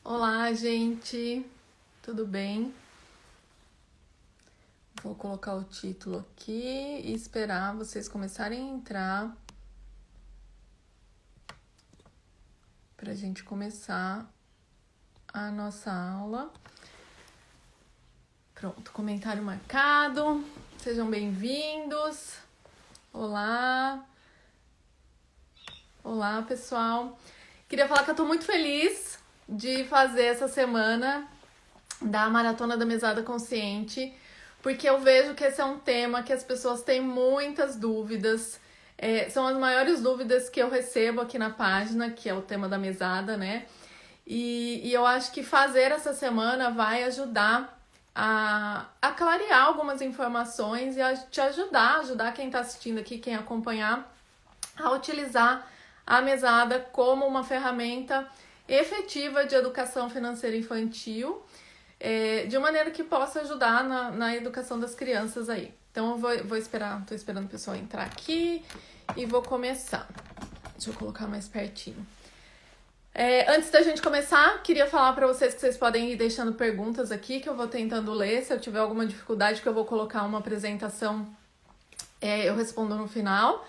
Olá, gente, tudo bem? Vou colocar o título aqui e esperar vocês começarem a entrar para a gente começar a nossa aula. Pronto, comentário marcado. Sejam bem-vindos. Olá. Olá, pessoal. Queria falar que eu tô muito feliz de fazer essa semana da Maratona da Mesada Consciente, porque eu vejo que esse é um tema que as pessoas têm muitas dúvidas. São as maiores dúvidas que eu recebo aqui na página, que é o tema da mesada, né? E eu acho que fazer essa semana vai ajudar a clarear algumas informações e a te ajudar quem está assistindo aqui, quem acompanhar, a utilizar a mesada como uma ferramenta efetiva de educação financeira infantil, de maneira que possa ajudar na educação das crianças aí. Então eu vou esperar, tô esperando o pessoal entrar aqui e vou começar. Deixa eu colocar mais pertinho. Antes da gente começar, queria falar para vocês que vocês podem ir deixando perguntas aqui, que eu vou tentando ler. Se eu tiver alguma dificuldade, que eu vou colocar uma apresentação, eu respondo no final.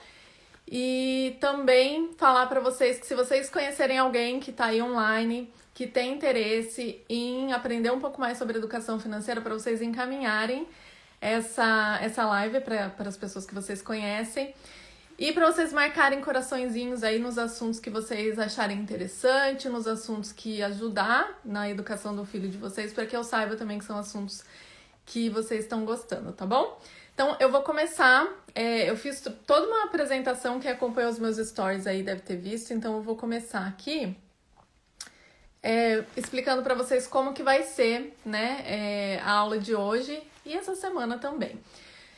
E também falar para vocês que se vocês conhecerem alguém que está aí online, que tem interesse em aprender um pouco mais sobre educação financeira, para vocês encaminharem essa live para as pessoas que vocês conhecem. E para vocês marcarem coraçõezinhos aí nos assuntos que vocês acharem interessante, nos assuntos que ajudar na educação do filho de vocês, para que eu saiba também que são assuntos que vocês estão gostando, tá bom? Então, eu vou começar. Eu fiz toda uma apresentação, quem acompanhou os meus stories aí deve ter visto, então eu vou começar aqui explicando para vocês como que vai ser, né, a aula de hoje e essa semana também.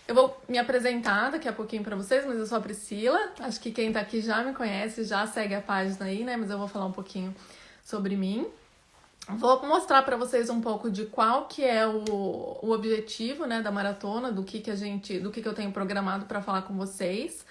Eu vou me apresentar daqui a pouquinho para vocês, mas eu sou a Priscila. Acho que quem tá aqui já me conhece, já segue a página aí, né? Mas eu vou falar um pouquinho sobre mim. Vou mostrar para vocês um pouco de qual que é o objetivo, né, da maratona, do que eu tenho programado para falar com vocês.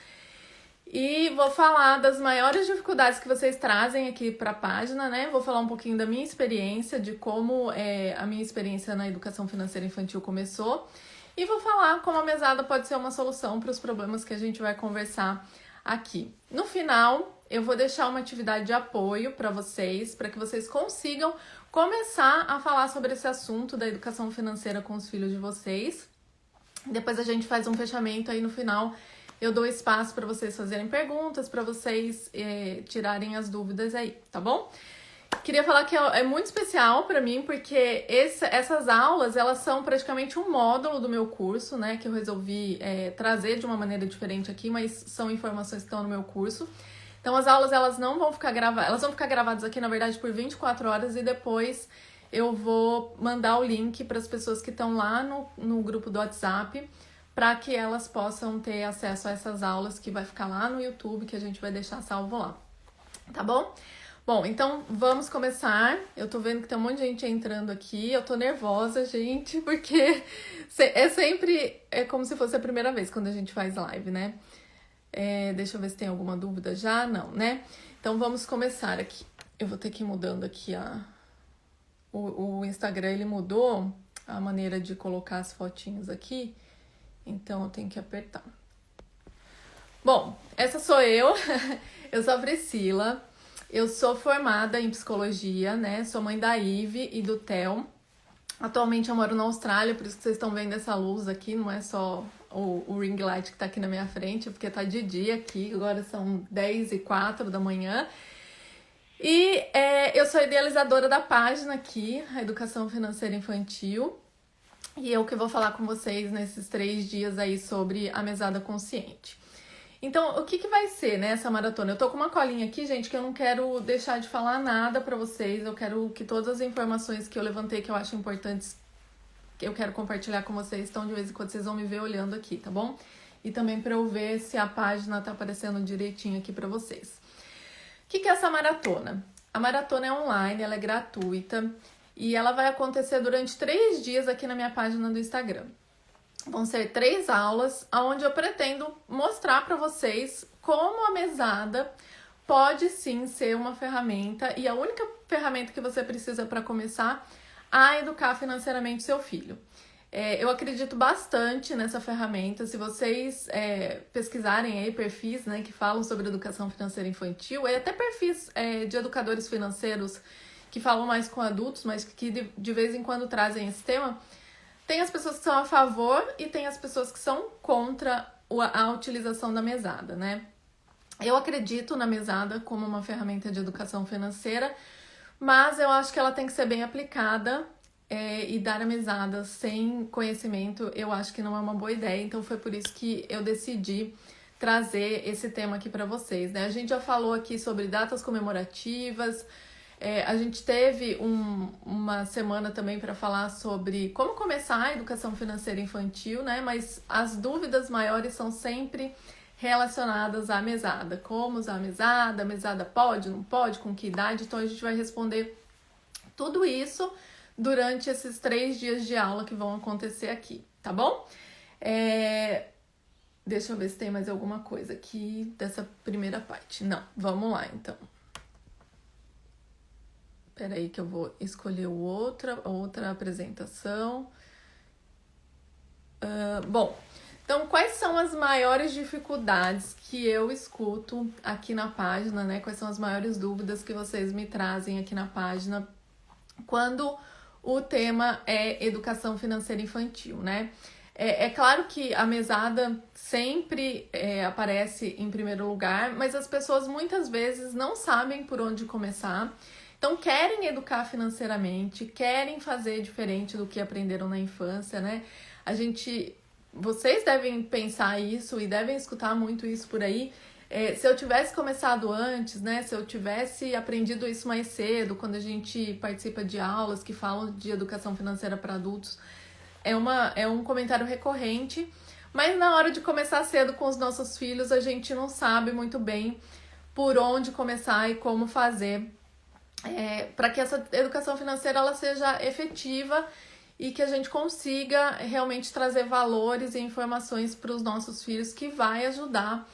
E vou falar das maiores dificuldades que vocês trazem aqui para a página, né? Vou falar um pouquinho da minha experiência, de como a minha experiência na educação financeira infantil começou. E vou falar como a mesada pode ser uma solução para os problemas que a gente vai conversar aqui. No final, eu vou deixar uma atividade de apoio para vocês, para que vocês consigam começar a falar sobre esse assunto da educação financeira com os filhos de vocês. Depois a gente faz um fechamento aí no final. Eu dou espaço para vocês fazerem perguntas, para vocês tirarem as dúvidas aí, tá bom? Queria falar que é muito especial para mim, porque essas aulas, elas são praticamente um módulo do meu curso, né? Que eu resolvi trazer de uma maneira diferente aqui, mas são informações que estão no meu curso. Então, as aulas, elas não vão ficar gravadas, elas vão ficar gravadas aqui, na verdade, por 24 horas e depois eu vou mandar o link para as pessoas que estão lá no grupo do WhatsApp, para que elas possam ter acesso a essas aulas que vai ficar lá no YouTube, que a gente vai deixar salvo lá, tá bom? Bom, então vamos começar. Eu tô vendo que tem um monte de gente entrando aqui. Eu tô nervosa, gente, porque sempre como se fosse a primeira vez quando a gente faz live, né? Deixa eu ver se tem alguma dúvida já. Não, né? Então vamos começar aqui. Eu vou ter que ir mudando aqui o Instagram, ele mudou a maneira de colocar as fotinhos aqui. Então eu tenho que apertar. Bom, essa sou eu. Eu sou a Priscila. Eu sou formada em psicologia, né? Sou mãe da Ive e do Theo. Atualmente eu moro na Austrália, por isso que vocês estão vendo essa luz aqui, não é só o ring light que tá aqui na minha frente, porque tá de dia aqui, agora são 10h04 da manhã. E eu sou idealizadora da página aqui, a Educação Financeira Infantil, e eu que vou falar com vocês nesses 3 dias aí sobre a mesada consciente. Então, o que vai ser, né, essa maratona? Eu tô com uma colinha aqui, gente, que eu não quero deixar de falar nada pra vocês. Eu quero que todas as informações que eu levantei, que eu acho importantes, que eu quero compartilhar com vocês. Então, de vez em quando, vocês vão me ver olhando aqui, tá bom? E também pra eu ver se a página tá aparecendo direitinho aqui pra vocês. O que é essa maratona? A maratona é online, ela é gratuita. E ela vai acontecer durante 3 dias aqui na minha página do Instagram. Vão ser 3 aulas, onde eu pretendo mostrar para vocês como a mesada pode sim ser uma ferramenta, e a única ferramenta que você precisa para começar a educar financeiramente seu filho. Eu acredito bastante nessa ferramenta. Se vocês pesquisarem aí perfis, né, que falam sobre educação financeira infantil, e até perfis de educadores financeiros que falam mais com adultos, mas que de vez em quando trazem esse tema, tem as pessoas que são a favor e tem as pessoas que são contra a utilização da mesada, né? Eu acredito na mesada como uma ferramenta de educação financeira, mas eu acho que ela tem que ser bem aplicada, e dar a mesada sem conhecimento, eu acho que não é uma boa ideia. Então foi por isso que eu decidi trazer esse tema aqui para vocês, né? A gente já falou aqui sobre datas comemorativas, a gente teve uma semana também para falar sobre como começar a educação financeira infantil, né? Mas as dúvidas maiores são sempre relacionadas à mesada. Como usar a mesada pode, não pode, com que idade? Então a gente vai responder tudo isso durante esses 3 dias de aula que vão acontecer aqui, tá bom? Deixa eu ver se tem mais alguma coisa aqui dessa primeira parte. Não, vamos lá então. Espera aí que eu vou escolher outra apresentação. Bom, então quais são as maiores dificuldades que eu escuto aqui na página, né? Quais são as maiores dúvidas que vocês me trazem aqui na página quando o tema é educação financeira infantil, né? É claro que a mesada sempre aparece em primeiro lugar, mas as pessoas muitas vezes não sabem por onde começar. Então, querem educar financeiramente, querem fazer diferente do que aprenderam na infância, né? Vocês devem pensar isso e devem escutar muito isso por aí. Se eu tivesse começado antes, né? Se eu tivesse aprendido isso mais cedo, quando a gente participa de aulas que falam de educação financeira para adultos, é um comentário recorrente. Mas na hora de começar cedo com os nossos filhos, a gente não sabe muito bem por onde começar e como fazer para que essa educação financeira ela seja efetiva e que a gente consiga realmente trazer valores e informações para os nossos filhos que vai ajudar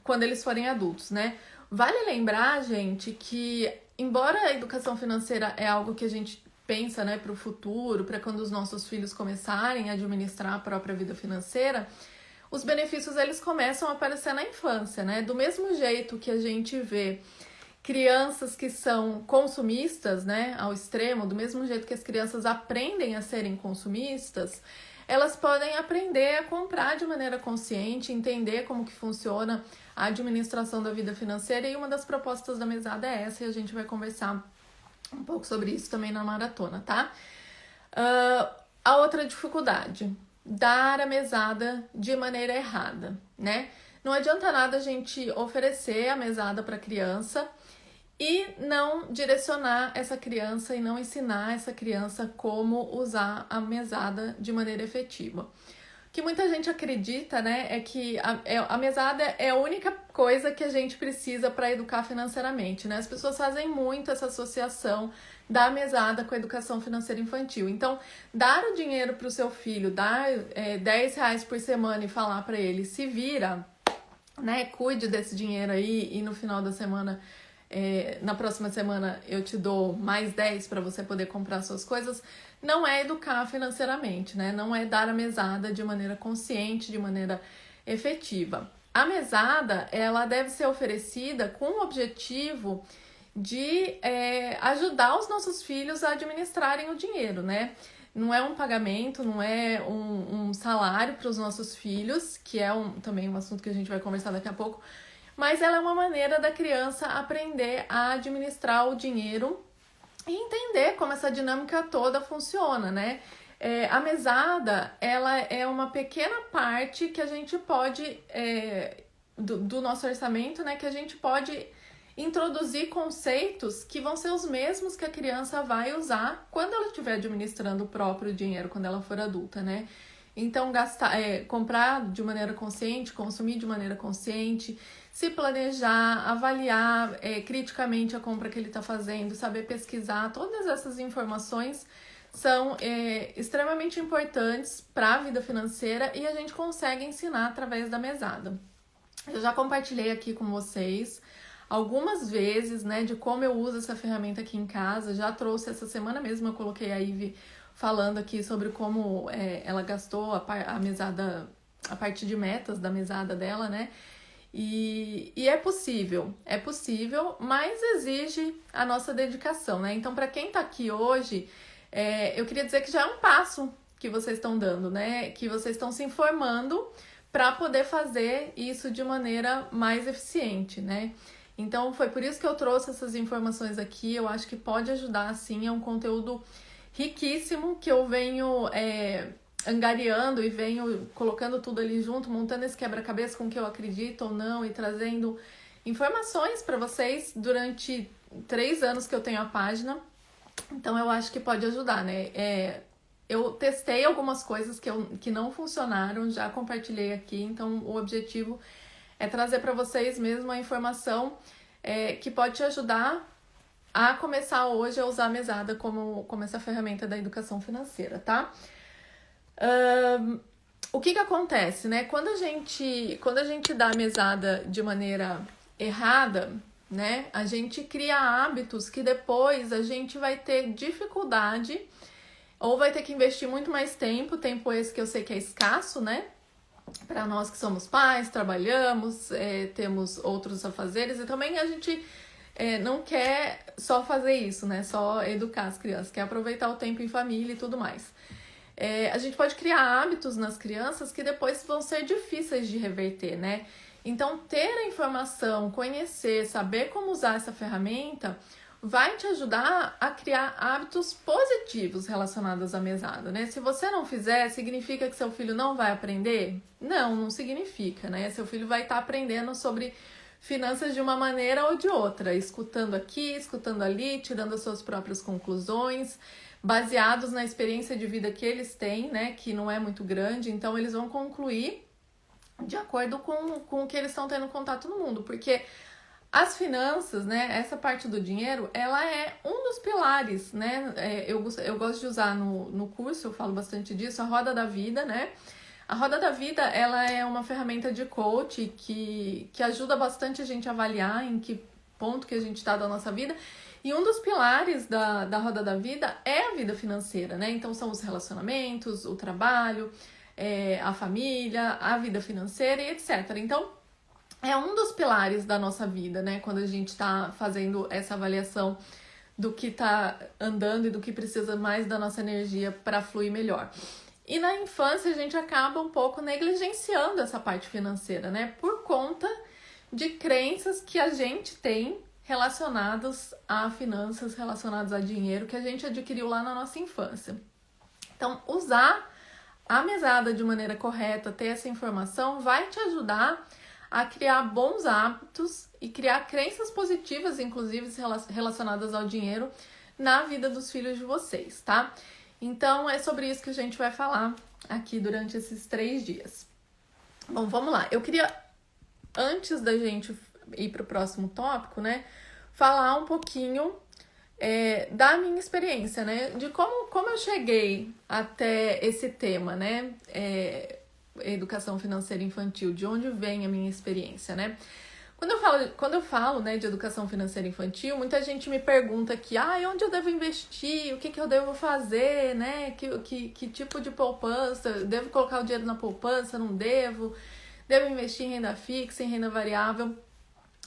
quando eles forem adultos, né? Vale lembrar, gente, que embora a educação financeira é algo que a gente pensa, né, para o futuro, para quando os nossos filhos começarem a administrar a própria vida financeira, os benefícios eles começam a aparecer na infância, né? Do mesmo jeito que a gente vê crianças que são consumistas, né, ao extremo, do mesmo jeito que as crianças aprendem a serem consumistas, elas podem aprender a comprar de maneira consciente, entender como que funciona a administração da vida financeira, e uma das propostas da mesada é essa, e a gente vai conversar um pouco sobre isso também na maratona, tá? A outra dificuldade, dar a mesada de maneira errada, né? Não adianta nada a gente oferecer a mesada para a criança e não direcionar essa criança e não ensinar essa criança como usar a mesada de maneira efetiva. O que muita gente acredita, né, é que a mesada é a única coisa que a gente precisa para educar financeiramente, né? As pessoas fazem muito essa associação da mesada com a educação financeira infantil. Então, dar o dinheiro para o seu filho, dar R$10 por semana e falar para ele, se vira, né, cuide desse dinheiro aí e no final da semana, na próxima semana eu te dou mais 10 para você poder comprar suas coisas, não é educar financeiramente, né? Não é dar a mesada de maneira consciente, de maneira efetiva. A mesada, ela deve ser oferecida com o objetivo de ajudar os nossos filhos a administrarem o dinheiro, né? Não é um pagamento, não é um salário para os nossos filhos, que é também um assunto que a gente vai conversar daqui a pouco, mas ela é uma maneira da criança aprender a administrar o dinheiro e entender como essa dinâmica toda funciona, né? A mesada, ela é uma pequena parte que a gente pode, do nosso orçamento, né? Que a gente pode introduzir conceitos que vão ser os mesmos que a criança vai usar quando ela estiver administrando o próprio dinheiro, quando ela for adulta, né? Então, comprar de maneira consciente, consumir de maneira consciente, se planejar, avaliar criticamente a compra que ele está fazendo, saber pesquisar, todas essas informações são extremamente importantes para a vida financeira e a gente consegue ensinar através da mesada. Eu já compartilhei aqui com vocês algumas vezes, né, de como eu uso essa ferramenta aqui em casa. Já trouxe essa semana mesmo, eu coloquei a Ivy falando aqui sobre como ela gastou a mesada, a parte de metas da mesada dela, né? E é possível, mas exige a nossa dedicação, né? Então, para quem tá aqui hoje, eu queria dizer que já é um passo que vocês estão dando, né? Que vocês estão se informando para poder fazer isso de maneira mais eficiente, né? Então, foi por isso que eu trouxe essas informações aqui. Eu acho que pode ajudar, sim. É um conteúdo riquíssimo que eu venho angariando e venho colocando tudo ali junto, montando esse quebra-cabeça com o que eu acredito ou não e trazendo informações para vocês durante 3 anos que eu tenho a página. Então, eu acho que pode ajudar, né? Eu testei algumas coisas que não funcionaram, já compartilhei aqui. Então, o objetivo é trazer para vocês mesmo a informação que pode te ajudar a começar hoje a usar a mesada como essa ferramenta da educação financeira, tá? O que acontece, né? Quando a gente dá a mesada de maneira errada, né? A gente cria hábitos que depois a gente vai ter dificuldade ou vai ter que investir muito mais tempo esse que eu sei que é escasso, né? Para nós que somos pais, trabalhamos, temos outros afazeres e também a gente não quer só fazer isso, né? Só educar as crianças, quer aproveitar o tempo em família e tudo mais. A gente pode criar hábitos nas crianças que depois vão ser difíceis de reverter, né? Então, ter a informação, conhecer, saber como usar essa ferramenta vai te ajudar a criar hábitos positivos relacionados à mesada, né? Se você não fizer, significa que seu filho não vai aprender? Não significa, né? Seu filho vai estar aprendendo sobre finanças de uma maneira ou de outra, escutando aqui, escutando ali, tirando as suas próprias conclusões, baseados na experiência de vida que eles têm, né? Que não é muito grande, então eles vão concluir de acordo com o que eles estão tendo contato no mundo, porque as finanças, né, essa parte do dinheiro, ela é um dos pilares, né, eu gosto de usar no curso, eu falo bastante disso, a roda da vida, né, a roda da vida, ela é uma ferramenta de coach que ajuda bastante a gente a avaliar em que ponto que a gente está da nossa vida, e um dos pilares da roda da vida é a vida financeira, né, então são os relacionamentos, o trabalho, a família, a vida financeira e etc. Então, é um dos pilares da nossa vida, né? Quando a gente está fazendo essa avaliação do que está andando e do que precisa mais da nossa energia para fluir melhor. E na infância a gente acaba um pouco negligenciando essa parte financeira, né? Por conta de crenças que a gente tem relacionadas a finanças, relacionadas a dinheiro, que a gente adquiriu lá na nossa infância. Então, usar a mesada de maneira correta, ter essa informação, vai te ajudar a criar bons hábitos e criar crenças positivas, inclusive relacionadas ao dinheiro, na vida dos filhos de vocês, tá? Então, é sobre isso que a gente vai falar aqui durante esses 3 dias. Bom, vamos lá. Eu queria, antes da gente ir para o próximo tópico, né, falar um pouquinho da minha experiência, né, de como eu cheguei até esse tema, né, educação financeira infantil, de onde vem a minha experiência, né? Quando eu falo, né, de educação financeira infantil, muita gente me pergunta aqui, onde eu devo investir, o que eu devo fazer, né? Que tipo de poupança, devo colocar o dinheiro na poupança, não devo? Devo investir em renda fixa, em renda variável?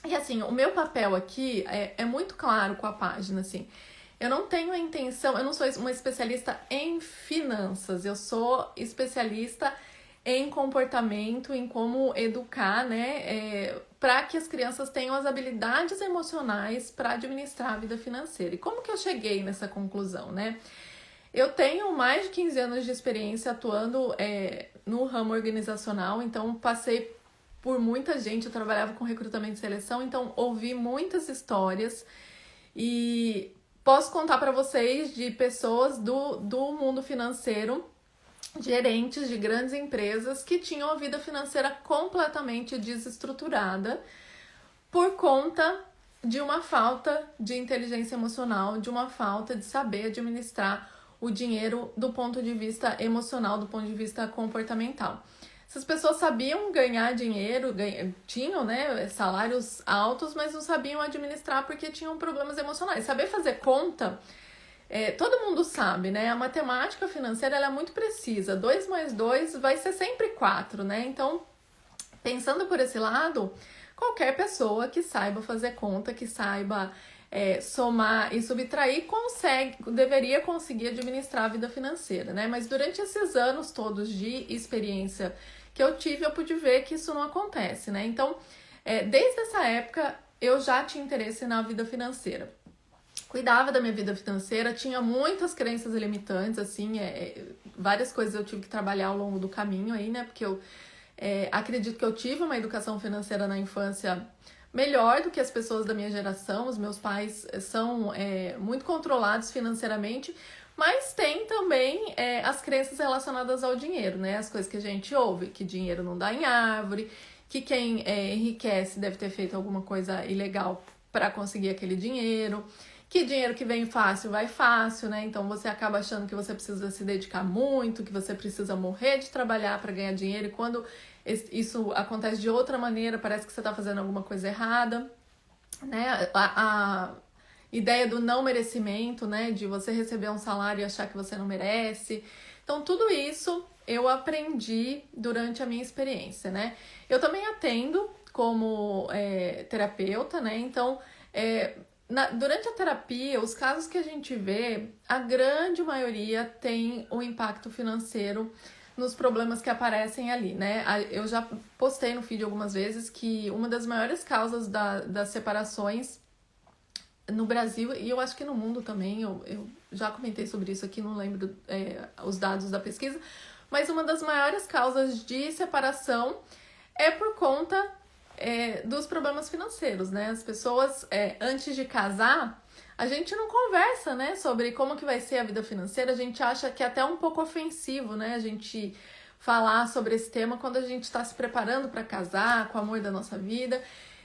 E assim, o meu papel aqui é muito claro com a página, assim. Eu não tenho a intenção, eu não sou uma especialista em finanças, eu sou especialista em comportamento, em como educar, né, para que as crianças tenham as habilidades emocionais para administrar a vida financeira. E como que eu cheguei nessa conclusão, né? Eu tenho mais de 15 anos de experiência atuando no ramo organizacional, então passei por muita gente, eu trabalhava com recrutamento e seleção, então ouvi muitas histórias e posso contar para vocês de pessoas do mundo financeiro, gerentes de grandes empresas que tinham a vida financeira completamente desestruturada por conta de uma falta de inteligência emocional, de uma falta de saber administrar o dinheiro do ponto de vista emocional, do ponto de vista comportamental. essas pessoas sabiam ganhar dinheiro, tinham, né, salários altos, mas não sabiam administrar porque tinham problemas emocionais. Saber fazer conta, todo mundo sabe, né? A matemática financeira ela é muito precisa. 2 mais 2 vai ser sempre 4, né? Então, pensando por esse lado, qualquer pessoa que saiba fazer conta, que saiba somar e subtrair, deveria conseguir administrar a vida financeira, né? Mas durante esses anos todos de experiência que eu tive, eu pude ver que isso não acontece, né? Então, desde essa época, eu já tinha interesse na vida financeira. Cuidava da minha vida financeira, tinha muitas crenças limitantes, assim, várias coisas eu tive que trabalhar ao longo do caminho aí, né? Porque eu acredito que eu tive uma educação financeira na infância melhor do que as pessoas da minha geração. Os meus pais são muito controlados financeiramente, mas tem também as crenças relacionadas ao dinheiro, né? As coisas que a gente ouve, que dinheiro não dá em árvore, que quem enriquece deve ter feito alguma coisa ilegal para conseguir aquele dinheiro, que dinheiro que vem fácil vai fácil, né? Então você acaba achando que você precisa se dedicar muito, que você precisa morrer de trabalhar para ganhar dinheiro, e quando isso acontece de outra maneira, parece que você está fazendo alguma coisa errada, né? A ideia do não merecimento, né? De você receber um salário e achar que você não merece. Então, tudo isso eu aprendi durante a minha experiência, né? Eu também atendo como terapeuta, né? Então, durante a terapia, os casos que a gente vê, a grande maioria tem um impacto financeiro nos problemas que aparecem ali, né? Eu já postei no feed algumas vezes que uma das maiores causas das separações no Brasil, e eu acho que no mundo também, eu já comentei sobre isso aqui, não lembro os dados da pesquisa, mas uma das maiores causas de separação é por conta dos problemas financeiros, né? As pessoas, antes de casar, a gente não conversa, né, sobre como que vai ser a vida financeira. A gente acha que é até um pouco ofensivo, né, a gente falar sobre esse tema quando a gente está se preparando para casar, com o amor da nossa vida.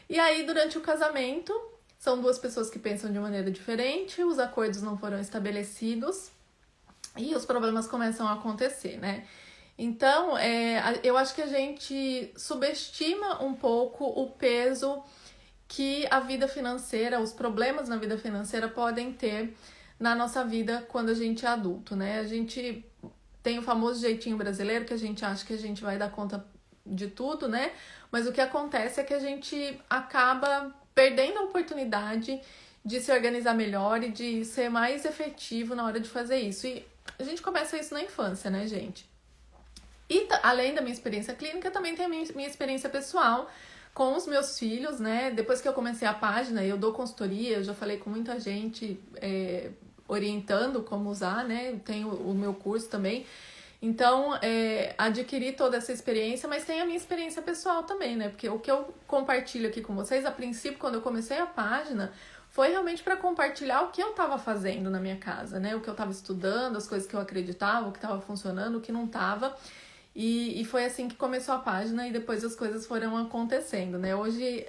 E aí, durante o casamento, são duas pessoas que pensam de maneira diferente, os acordos não foram estabelecidos e os problemas começam a acontecer, né? Então, eu acho que a gente subestima um pouco o peso que a vida financeira, os problemas na vida financeira podem ter na nossa vida quando a gente é adulto, né? A gente tem o famoso jeitinho brasileiro que a gente acha que a gente vai dar conta de tudo, né? Mas o que acontece é que a gente acaba perdendo a oportunidade de se organizar melhor e de ser mais efetivo na hora de fazer isso. E a gente começa isso na infância, né, gente? E além da minha experiência clínica, também tem a minha experiência pessoal com os meus filhos, né? Depois que eu comecei a página, eu dou consultoria, eu já falei com muita gente orientando como usar, né? Tenho o meu curso também. Então, adquiri toda essa experiência, mas tem a minha experiência pessoal também, né? Porque o que eu compartilho aqui com vocês, a princípio, quando eu comecei a página, foi realmente para compartilhar o que eu estava fazendo na minha casa, né? O que eu estava estudando, as coisas que eu acreditava, o que estava funcionando, o que não estava. E foi assim que começou a página e depois as coisas foram acontecendo, né? Hoje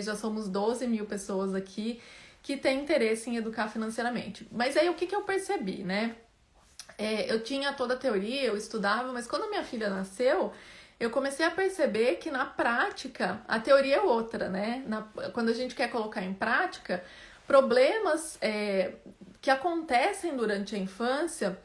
já somos 12 mil pessoas aqui que têm interesse em educar financeiramente. Mas aí o que eu percebi, né? Eu tinha toda a teoria, eu estudava, mas quando minha filha nasceu, eu comecei a perceber que na prática a teoria é outra, né? Quando a gente quer colocar em prática, problemas que acontecem durante a infância,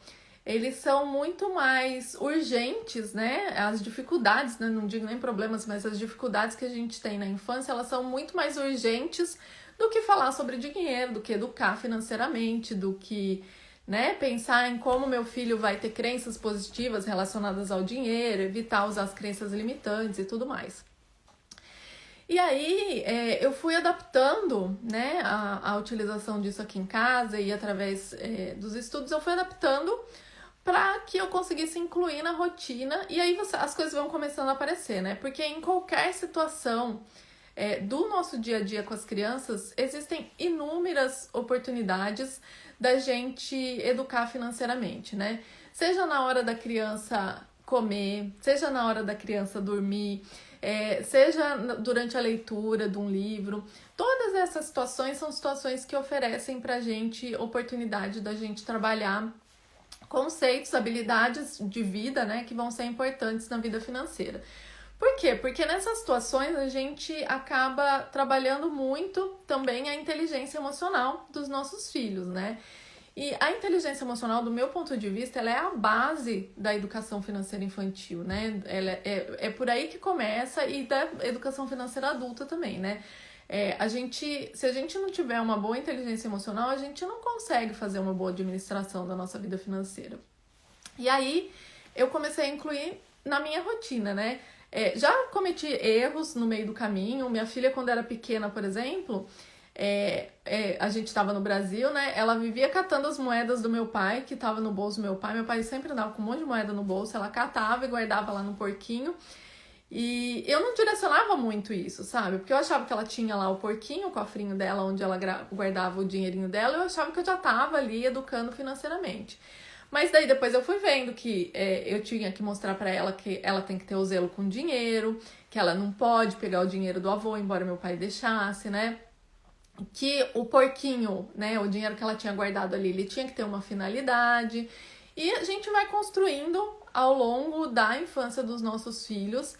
eles são muito mais urgentes, né? As dificuldades, né? Não digo nem problemas, mas as dificuldades que a gente tem na infância, elas são muito mais urgentes do que falar sobre dinheiro, do que educar financeiramente, do que, né, pensar em como meu filho vai ter crenças positivas relacionadas ao dinheiro, evitar usar as crenças limitantes e tudo mais. E aí, eu fui adaptando, né, a utilização disso aqui em casa e através dos estudos, eu fui adaptando para que eu conseguisse incluir na rotina, e aí as coisas vão começando a aparecer, né? Porque em qualquer situação do nosso dia a dia com as crianças, existem inúmeras oportunidades da gente educar financeiramente, né? Seja na hora da criança comer, seja na hora da criança dormir, seja durante a leitura de um livro. Todas essas situações são situações que oferecem pra gente oportunidade da gente trabalhar conceitos, habilidades de vida, né, que vão ser importantes na vida financeira. Por quê? Porque nessas situações a gente acaba trabalhando muito também a inteligência emocional dos nossos filhos, né? E a inteligência emocional, do meu ponto de vista, ela é a base da educação financeira infantil, né? Ela é por aí que começa, e da educação financeira adulta também, né? Se a gente não tiver uma boa inteligência emocional, a gente não consegue fazer uma boa administração da nossa vida financeira. E aí, eu comecei a incluir na minha rotina, né? Já cometi erros no meio do caminho. Minha filha, quando era pequena, por exemplo, a gente estava no Brasil, né? Ela vivia catando as moedas do meu pai, que estava no bolso do meu pai. Meu pai sempre andava com um monte de moeda no bolso. Ela catava e guardava lá no porquinho. E eu não direcionava muito isso, sabe? Porque eu achava que ela tinha lá o porquinho, o cofrinho dela, onde ela guardava o dinheirinho dela. Eu achava que eu já estava ali educando financeiramente. Mas daí depois eu fui vendo que eu tinha que mostrar pra ela que ela tem que ter o zelo com o dinheiro, que ela não pode pegar o dinheiro do avô, embora meu pai deixasse, né? Que o porquinho, né, o dinheiro que ela tinha guardado ali, ele tinha que ter uma finalidade. E a gente vai construindo ao longo da infância dos nossos filhos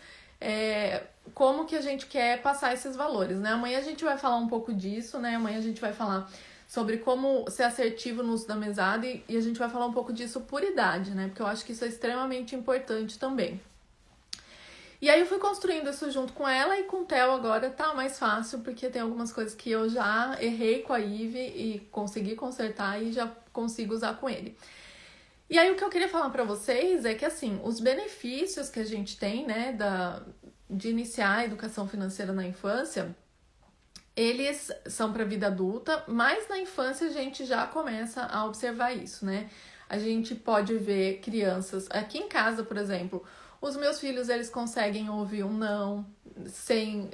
como que a gente quer passar esses valores, né? Amanhã a gente vai falar um pouco disso, né? Amanhã a gente vai falar sobre como ser assertivo no uso da mesada e a gente vai falar um pouco disso por idade, né? Porque eu acho que isso é extremamente importante também. E aí eu fui construindo isso junto com ela, e com o Theo agora tá mais fácil, porque tem algumas coisas que eu já errei com a Ive e consegui consertar e já consigo usar com ele. E aí o que eu queria falar pra vocês é que, assim, os benefícios que a gente tem, né, de iniciar a educação financeira na infância, eles são para a vida adulta, mas na infância a gente já começa a observar isso, né? A gente pode ver crianças, aqui em casa, por exemplo, os meus filhos, eles conseguem ouvir um não, sem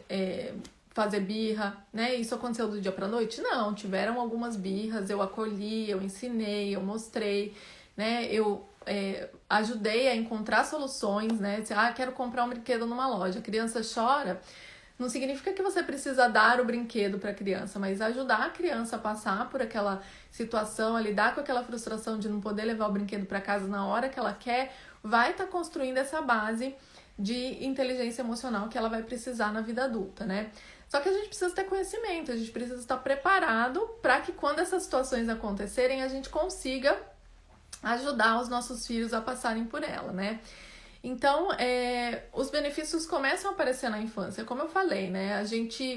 fazer birra, né? Isso aconteceu do dia pra noite? Não, tiveram algumas birras, eu acolhi, eu ensinei, eu mostrei, né? Eu ajudei a encontrar soluções, né? Quero comprar um brinquedo numa loja, a criança chora. Não significa que você precisa dar o brinquedo para a criança, mas ajudar a criança a passar por aquela situação, a lidar com aquela frustração de não poder levar o brinquedo para casa na hora que ela quer, vai estar construindo essa base de inteligência emocional que ela vai precisar na vida adulta, né? Só que a gente precisa ter conhecimento, a gente precisa estar preparado para que quando essas situações acontecerem, a gente consiga ajudar os nossos filhos a passarem por ela, né? Então, os benefícios começam a aparecer na infância, como eu falei, né?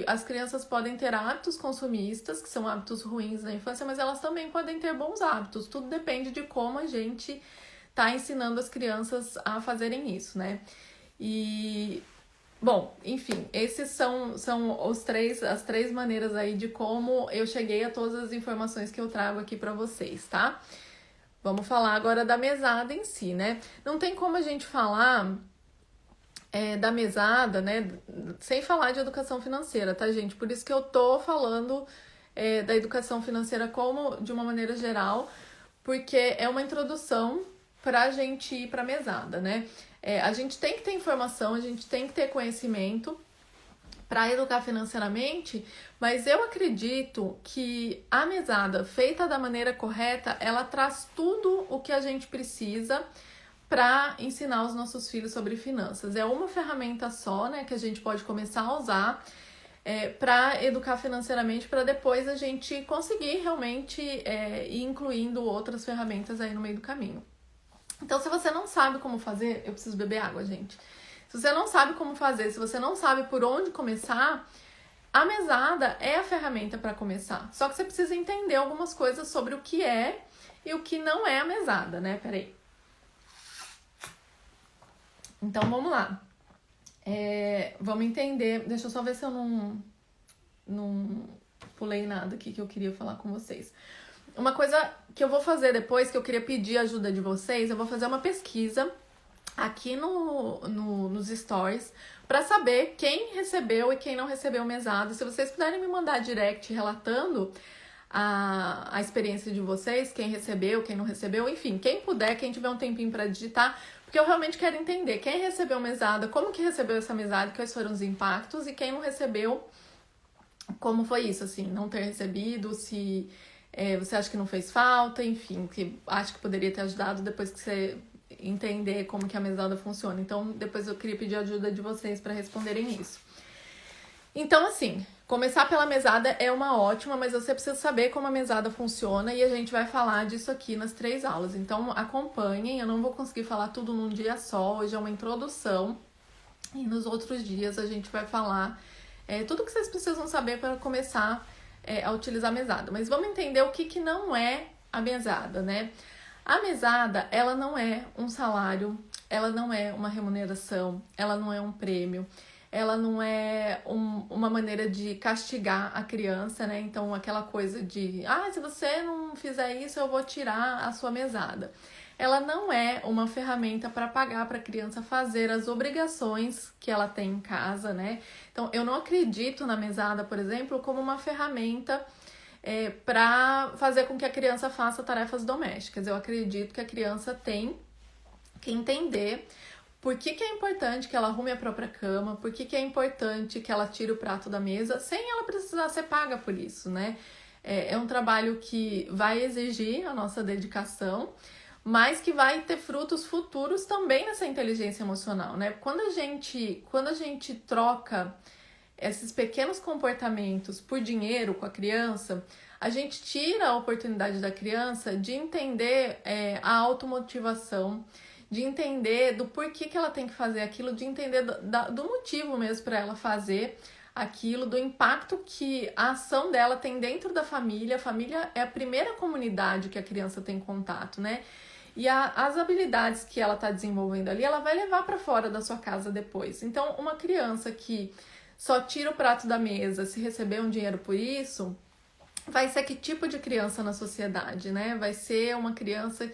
As crianças podem ter hábitos consumistas, que são hábitos ruins na infância, mas elas também podem ter bons hábitos. Tudo depende de como a gente tá ensinando as crianças a fazerem isso, né? E, bom, enfim, esses são as três maneiras aí de como eu cheguei a todas as informações que eu trago aqui para vocês, tá? Vamos falar agora da mesada em si, né? Não tem como a gente falar da mesada, né, sem falar de educação financeira, tá, gente? Por isso que eu tô falando da educação financeira como de uma maneira geral, porque é uma introdução pra gente ir pra mesada, né? A gente tem que ter informação, a gente tem que ter conhecimento para educar financeiramente, mas eu acredito que a mesada feita da maneira correta, ela traz tudo o que a gente precisa para ensinar os nossos filhos sobre finanças. É uma ferramenta só, né, que a gente pode começar a usar para educar financeiramente, para depois a gente conseguir realmente ir incluindo outras ferramentas aí no meio do caminho. Então, se você não sabe como fazer, eu preciso beber água, gente. Se você não sabe como fazer, se você não sabe por onde começar, a mesada é a ferramenta para começar. Só que você precisa entender algumas coisas sobre o que é e o que não é a mesada, né? Peraí. Então, vamos lá. Vamos entender. Deixa eu só ver se eu não pulei nada aqui que eu queria falar com vocês. Uma coisa que eu vou fazer depois, que eu queria pedir a ajuda de vocês, eu vou fazer uma pesquisa aqui nos stories para saber quem recebeu e quem não recebeu mesada. Se vocês puderem me mandar direct relatando a experiência de vocês, quem recebeu, quem não recebeu, enfim, quem puder, quem tiver um tempinho para digitar, porque eu realmente quero entender quem recebeu mesada, como que recebeu essa mesada, quais foram os impactos, e quem não recebeu, como foi isso, assim, não ter recebido, se você acha que não fez falta, enfim, que acha que poderia ter ajudado depois que você entender como que a mesada funciona. Então, depois eu queria pedir a ajuda de vocês para responderem isso. Então, assim, começar pela mesada é uma ótima, mas você precisa saber como a mesada funciona e a gente vai falar disso aqui nas 3 aulas. Então, acompanhem, eu não vou conseguir falar tudo num dia só, hoje é uma introdução e nos outros dias a gente vai falar tudo que vocês precisam saber para começar a utilizar a mesada. Mas vamos entender o que não é a mesada, né? A mesada, ela não é um salário, ela não é uma remuneração, ela não é um prêmio, ela não é uma maneira de castigar a criança, né? Então, aquela coisa de, se você não fizer isso, eu vou tirar a sua mesada. Ela não é uma ferramenta para pagar para a criança fazer as obrigações que ela tem em casa, né? Então, eu não acredito na mesada, por exemplo, como uma ferramenta para fazer com que a criança faça tarefas domésticas. Eu acredito que a criança tem que entender por que é importante que ela arrume a própria cama, por que é importante que ela tire o prato da mesa, sem ela precisar ser paga por isso, né? É um trabalho que vai exigir a nossa dedicação, mas que vai ter frutos futuros também nessa inteligência emocional, né? Quando a gente troca esses pequenos comportamentos por dinheiro com a criança, a gente tira a oportunidade da criança de entender a automotivação, de entender do porquê que ela tem que fazer aquilo, de entender do motivo mesmo para ela fazer aquilo, do impacto que a ação dela tem dentro da família. A família é a primeira comunidade que a criança tem contato, né? E as habilidades que ela está desenvolvendo ali, ela vai levar para fora da sua casa depois. Então, uma criança que só tira o prato da mesa se receber um dinheiro por isso, vai ser que tipo de criança na sociedade, né? Vai ser uma criança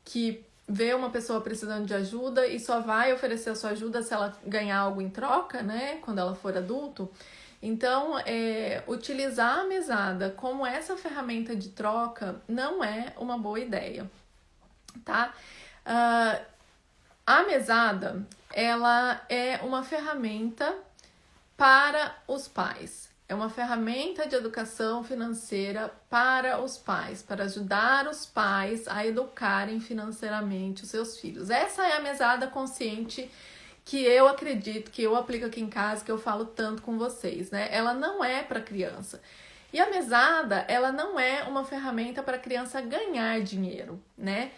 que vê uma pessoa precisando de ajuda e só vai oferecer a sua ajuda se ela ganhar algo em troca, né? Quando ela for adulto. Então, utilizar a mesada como essa ferramenta de troca não é uma boa ideia, tá? A mesada, ela é uma ferramenta para os pais. É uma ferramenta de educação financeira para os pais, para ajudar os pais a educarem financeiramente os seus filhos. Essa é a mesada consciente que eu acredito, que eu aplico aqui em casa, que eu falo tanto com vocês, né? Ela não é para criança. E a mesada, ela não é uma ferramenta para a criança ganhar dinheiro, né?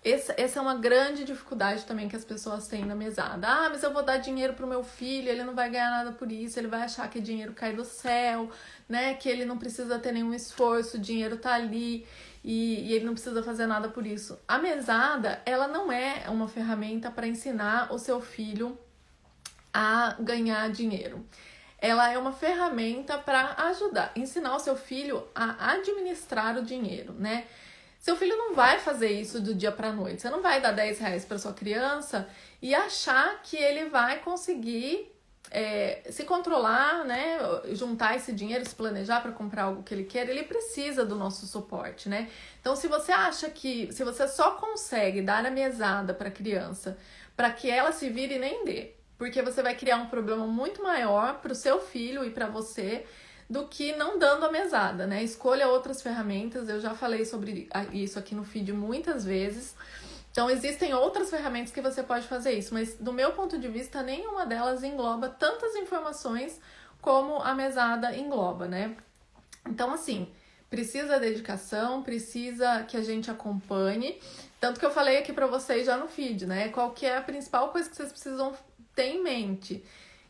Essa é uma grande dificuldade também que as pessoas têm na mesada. Mas eu vou dar dinheiro pro meu filho, ele não vai ganhar nada por isso, ele vai achar que dinheiro cai do céu, né? Que ele não precisa ter nenhum esforço, o dinheiro tá ali e ele não precisa fazer nada por isso. A mesada, ela não é uma ferramenta para ensinar o seu filho a ganhar dinheiro. Ela é uma ferramenta para ajudar, ensinar o seu filho a administrar o dinheiro, né? Seu filho não vai fazer isso do dia para noite. Você não vai dar 10 reais para sua criança e achar que ele vai conseguir se controlar, né? Juntar esse dinheiro, se planejar para comprar algo que ele quer. Ele precisa do nosso suporte, né? Então, se você acha que se você só consegue dar a mesada para a criança para que ela se vire, nem dê, porque você vai criar um problema muito maior para o seu filho e para você do que não dando a mesada, né? Escolha outras ferramentas, eu já falei sobre isso aqui no feed muitas vezes. Então, existem outras ferramentas que você pode fazer isso, mas do meu ponto de vista, nenhuma delas engloba tantas informações como a mesada engloba, né? Então, assim, precisa dedicação, precisa que a gente acompanhe. Tanto que eu falei aqui pra vocês já no feed, né? Qual que é a principal coisa que vocês precisam ter em mente?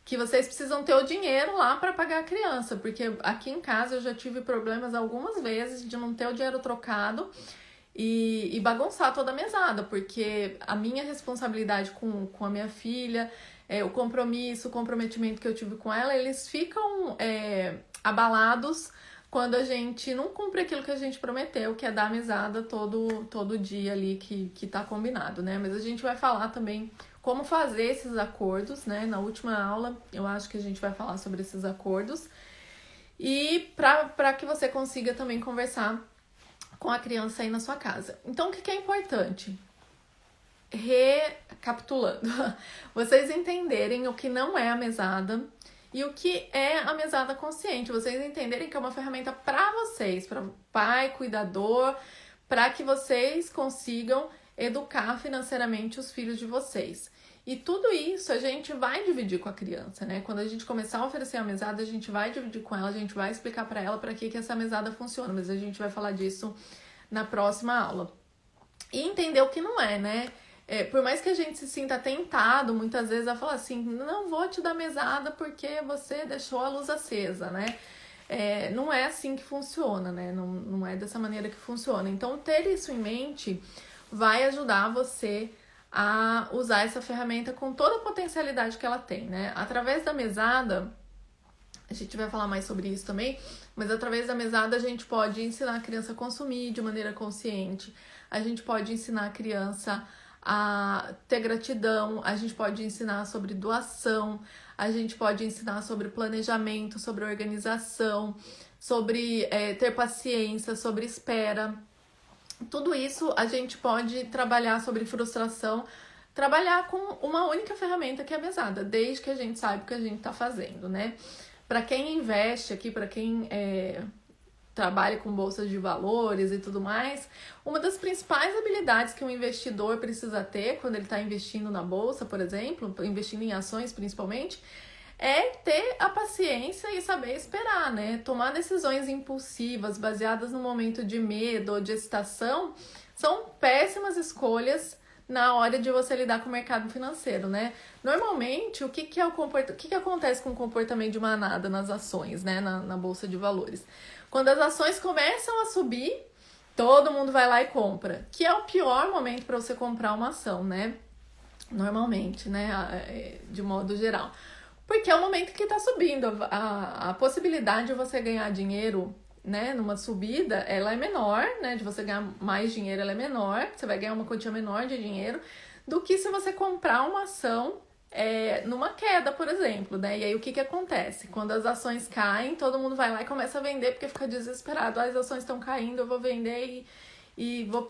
Que vocês precisam ter o dinheiro lá para pagar a criança, porque aqui em casa eu já tive problemas algumas vezes de não ter o dinheiro trocado e bagunçar toda a mesada, porque a minha responsabilidade com a minha filha, o compromisso, o comprometimento que eu tive com ela, eles ficam abalados quando a gente não cumpre aquilo que a gente prometeu, que é dar a mesada todo dia ali que tá combinado, né? Mas a gente vai falar também como fazer esses acordos, né? Na última aula, eu acho que a gente vai falar sobre esses acordos. E para que você consiga também conversar com a criança aí na sua casa. Então, o que é importante? Recapitulando, vocês entenderem o que não é a mesada e o que é a mesada consciente. Vocês entenderem que é uma ferramenta para vocês, para pai, cuidador, para que vocês consigam educar financeiramente os filhos de vocês. E tudo isso a gente vai dividir com a criança, né? Quando a gente começar a oferecer a mesada, a gente vai dividir com ela, a gente vai explicar para ela para que essa mesada funciona, mas a gente vai falar disso na próxima aula. E entender o que não é, né? Por mais que a gente se sinta tentado, muitas vezes, a falar assim, não vou te dar mesada porque você deixou a luz acesa, né? Não é assim que funciona, né? Não é dessa maneira que funciona. Então, ter isso em mente vai ajudar você a usar essa ferramenta com toda a potencialidade que ela tem, né? Através da mesada, a gente vai falar mais sobre isso também, mas através da mesada a gente pode ensinar a criança a consumir de maneira consciente, a gente pode ensinar a criança a ter gratidão, a gente pode ensinar sobre doação, a gente pode ensinar sobre planejamento, sobre organização, sobre ter paciência, sobre espera. Tudo isso a gente pode trabalhar sobre frustração, trabalhar com uma única ferramenta que é a mesada, desde que a gente saiba o que a gente está fazendo, né? Para quem investe aqui, para quem trabalha com bolsas de valores e tudo mais, uma das principais habilidades que um investidor precisa ter quando ele está investindo na bolsa, por exemplo, investindo em ações principalmente, é ter a paciência e saber esperar, né? Tomar decisões impulsivas, baseadas no momento de medo ou de excitação, são péssimas escolhas na hora de você lidar com o mercado financeiro, né? Normalmente, o que acontece com o comportamento de manada nas ações, né? Na bolsa de valores? Quando as ações começam a subir, todo mundo vai lá e compra, que é o pior momento para você comprar uma ação, né? Normalmente, né? De modo geral. Porque é o momento que está subindo. A possibilidade de você ganhar dinheiro, né, numa subida, ela é menor, né? De você ganhar mais dinheiro, ela é menor. Você vai ganhar uma quantia menor de dinheiro do que se você comprar uma ação numa queda, por exemplo, né? E aí o que acontece? Quando as ações caem, todo mundo vai lá e começa a vender porque fica desesperado. As ações estão caindo, eu vou vender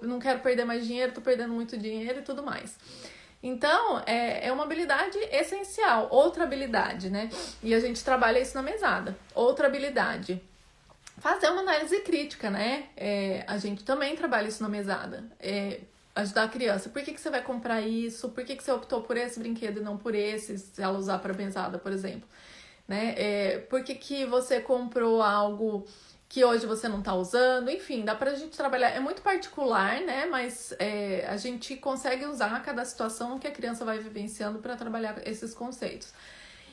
não quero perder mais dinheiro, tô perdendo muito dinheiro e tudo mais. Então, é uma habilidade essencial. Outra habilidade, né? E a gente trabalha isso na mesada. Outra habilidade, fazer uma análise crítica, né? A gente também trabalha isso na mesada. Ajudar a criança. Por que você vai comprar isso? Por que você optou por esse brinquedo e não por esse, se ela usar para mesada, por exemplo? Né? Por que você comprou algo que hoje você não tá usando? Enfim, dá pra gente trabalhar. É muito particular, né? Mas a gente consegue usar cada situação que a criança vai vivenciando para trabalhar esses conceitos.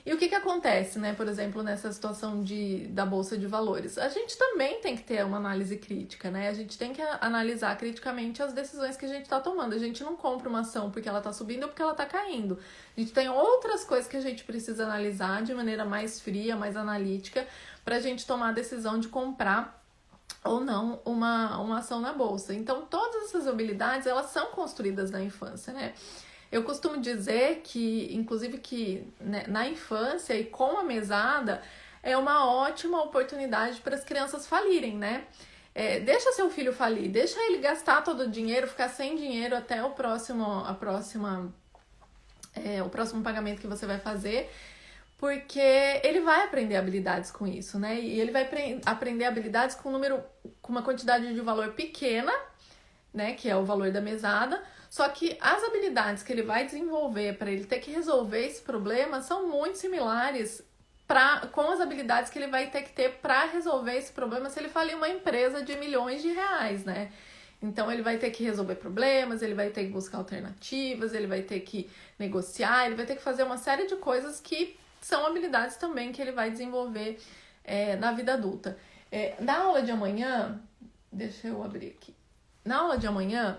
E o que acontece, né? Por exemplo, nessa situação da Bolsa de Valores? A gente também tem que ter uma análise crítica, né? A gente tem que analisar criticamente as decisões que a gente tá tomando. A gente não compra uma ação porque ela tá subindo ou porque ela tá caindo. A gente tem outras coisas que a gente precisa analisar de maneira mais fria, mais analítica, pra gente tomar a decisão de comprar ou não uma ação na bolsa. Então, todas essas habilidades, elas são construídas na infância, né? Eu costumo dizer que, inclusive, que né, na infância e com a mesada, é uma ótima oportunidade para as crianças falirem, né? Deixa seu filho falir, deixa ele gastar todo o dinheiro, ficar sem dinheiro até o próximo pagamento que você vai fazer, porque ele vai aprender habilidades com isso, né? E ele vai aprender habilidades com uma quantidade de valor pequena, né? Que é o valor da mesada. Só que as habilidades que ele vai desenvolver para ele ter que resolver esse problema são muito similares com as habilidades que ele vai ter que ter para resolver esse problema se ele falir uma empresa de milhões de reais, né? Então, ele vai ter que resolver problemas, ele vai ter que buscar alternativas, ele vai ter que negociar, ele vai ter que fazer uma série de coisas que são habilidades também que ele vai desenvolver na vida adulta. Na aula de amanhã, deixa eu abrir aqui. Na aula de amanhã,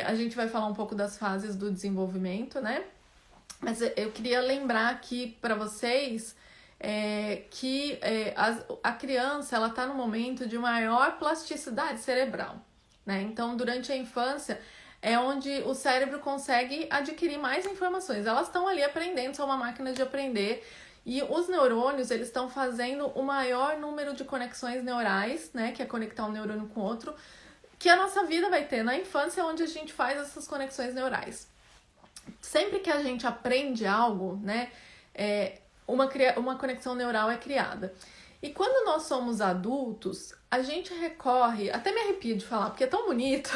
a gente vai falar um pouco das fases do desenvolvimento, né? Mas eu queria lembrar aqui para vocês que a criança, ela tá no momento de maior plasticidade cerebral, né? Então, durante a infância, é onde o cérebro consegue adquirir mais informações. Elas estão ali aprendendo, são uma máquina de aprender. E os neurônios, eles estão fazendo o maior número de conexões neurais, né? Que é conectar um neurônio com o outro, que a nossa vida vai ter na infância, onde a gente faz essas conexões neurais. Sempre que a gente aprende algo, né, uma conexão neural é criada. E quando nós somos adultos, a gente recorre, até me arrepio de falar, porque é tão bonito,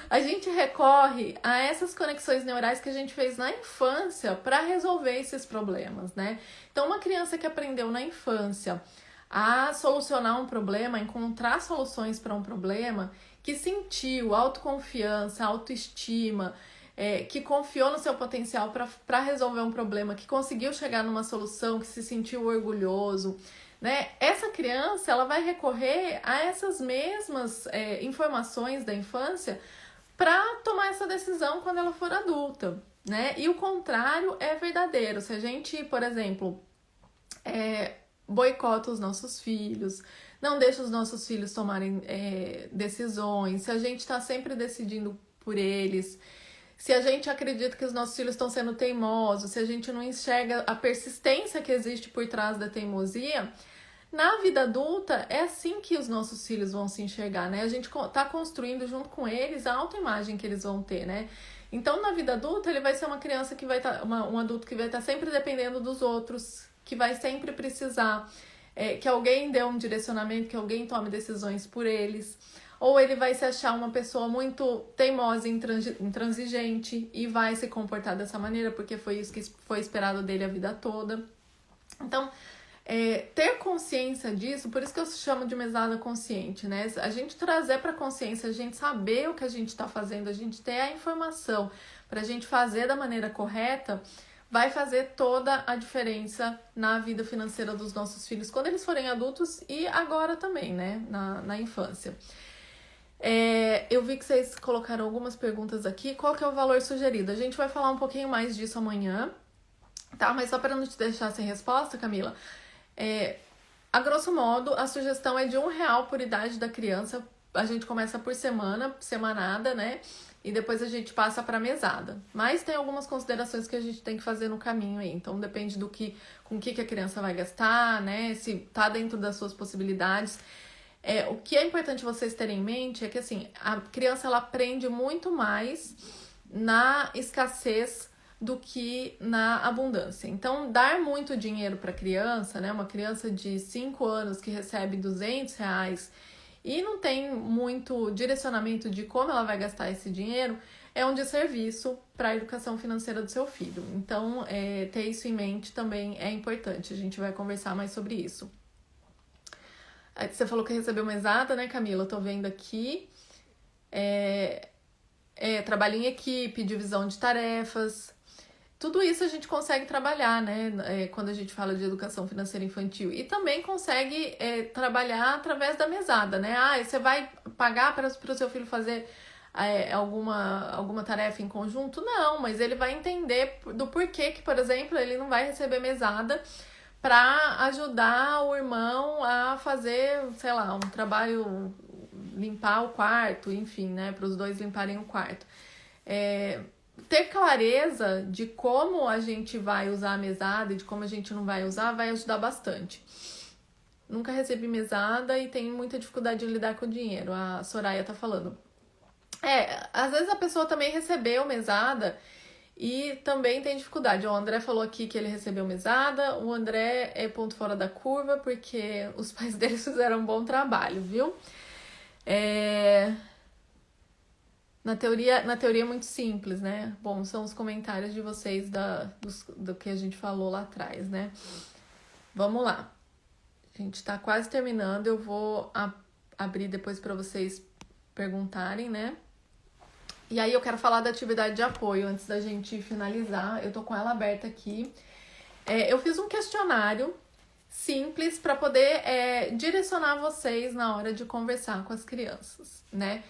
a gente recorre a essas conexões neurais que a gente fez na infância para resolver esses problemas, né? Então, uma criança que aprendeu na infância a solucionar um problema, a encontrar soluções para um problema, que sentiu autoconfiança, autoestima, que confiou no seu potencial para resolver um problema, que conseguiu chegar numa solução, que se sentiu orgulhoso, né? Essa criança ela vai recorrer a essas mesmas informações da infância para tomar essa decisão quando ela for adulta, né? E o contrário é verdadeiro. Se a gente, por exemplo, boicota os nossos filhos, não deixa os nossos filhos tomarem decisões, se a gente está sempre decidindo por eles, se a gente acredita que os nossos filhos estão sendo teimosos, se a gente não enxerga a persistência que existe por trás da teimosia, na vida adulta é assim que os nossos filhos vão se enxergar, né? A gente está construindo junto com eles a autoimagem que eles vão ter, né? Então, na vida adulta, ele vai ser uma criança que vai estar, um adulto que vai estar sempre dependendo dos outros, que vai sempre precisar que alguém dê um direcionamento, que alguém tome decisões por eles. Ou ele vai se achar uma pessoa muito teimosa e intransigente e vai se comportar dessa maneira porque foi isso que foi esperado dele a vida toda. Então, ter consciência disso, por isso que eu chamo de mesada consciente, né? A gente trazer para consciência, a gente saber o que a gente está fazendo, a gente ter a informação para a gente fazer da maneira correta, vai fazer toda a diferença na vida financeira dos nossos filhos, quando eles forem adultos e agora também, né? Na infância. Eu vi que vocês colocaram algumas perguntas aqui. Qual que é o valor sugerido? A gente vai falar um pouquinho mais disso amanhã, tá? Mas só para não te deixar sem resposta, Camila, a grosso modo, a sugestão é de R$1 por idade da criança. A gente começa por semanada, né? E depois a gente passa para mesada. Mas tem algumas considerações que a gente tem que fazer no caminho aí. Então depende com o que a criança vai gastar, né? Se tá dentro das suas possibilidades. O que é importante vocês terem em mente é que assim, a criança ela aprende muito mais na escassez do que na abundância. Então, dar muito dinheiro para a criança, né? Uma criança de 5 anos que recebe R$200 e não tem muito direcionamento de como ela vai gastar esse dinheiro, é um desserviço para a educação financeira do seu filho. Então, ter isso em mente também é importante. A gente vai conversar mais sobre isso. Você falou que recebeu mesada, né, Camila? Eu tô vendo aqui. Trabalho em equipe, divisão de tarefas. Tudo isso a gente consegue trabalhar, né? Quando a gente fala de educação financeira infantil. E também consegue trabalhar através da mesada, né? Você vai pagar para o seu filho fazer alguma tarefa em conjunto? Não, mas ele vai entender do porquê que, por exemplo, ele não vai receber mesada para ajudar o irmão a fazer, sei lá, um trabalho, limpar o quarto, enfim, né? Para os dois limparem o quarto. Ter clareza de como a gente vai usar a mesada e de como a gente não vai usar vai ajudar bastante. Nunca recebi mesada e tenho muita dificuldade de lidar com o dinheiro, a Soraya tá falando. Às vezes a pessoa também recebeu mesada e também tem dificuldade. O André falou aqui que ele recebeu mesada. O André é ponto fora da curva porque os pais dele fizeram um bom trabalho, viu? Na teoria é muito simples, né? Bom, são os comentários de vocês do que a gente falou lá atrás, né? Vamos lá. A gente tá quase terminando. Eu vou abrir depois para vocês perguntarem, né? E aí eu quero falar da atividade de apoio antes da gente finalizar. Eu tô com ela aberta aqui. Eu fiz um questionário simples para poder direcionar vocês na hora de conversar com as crianças, né?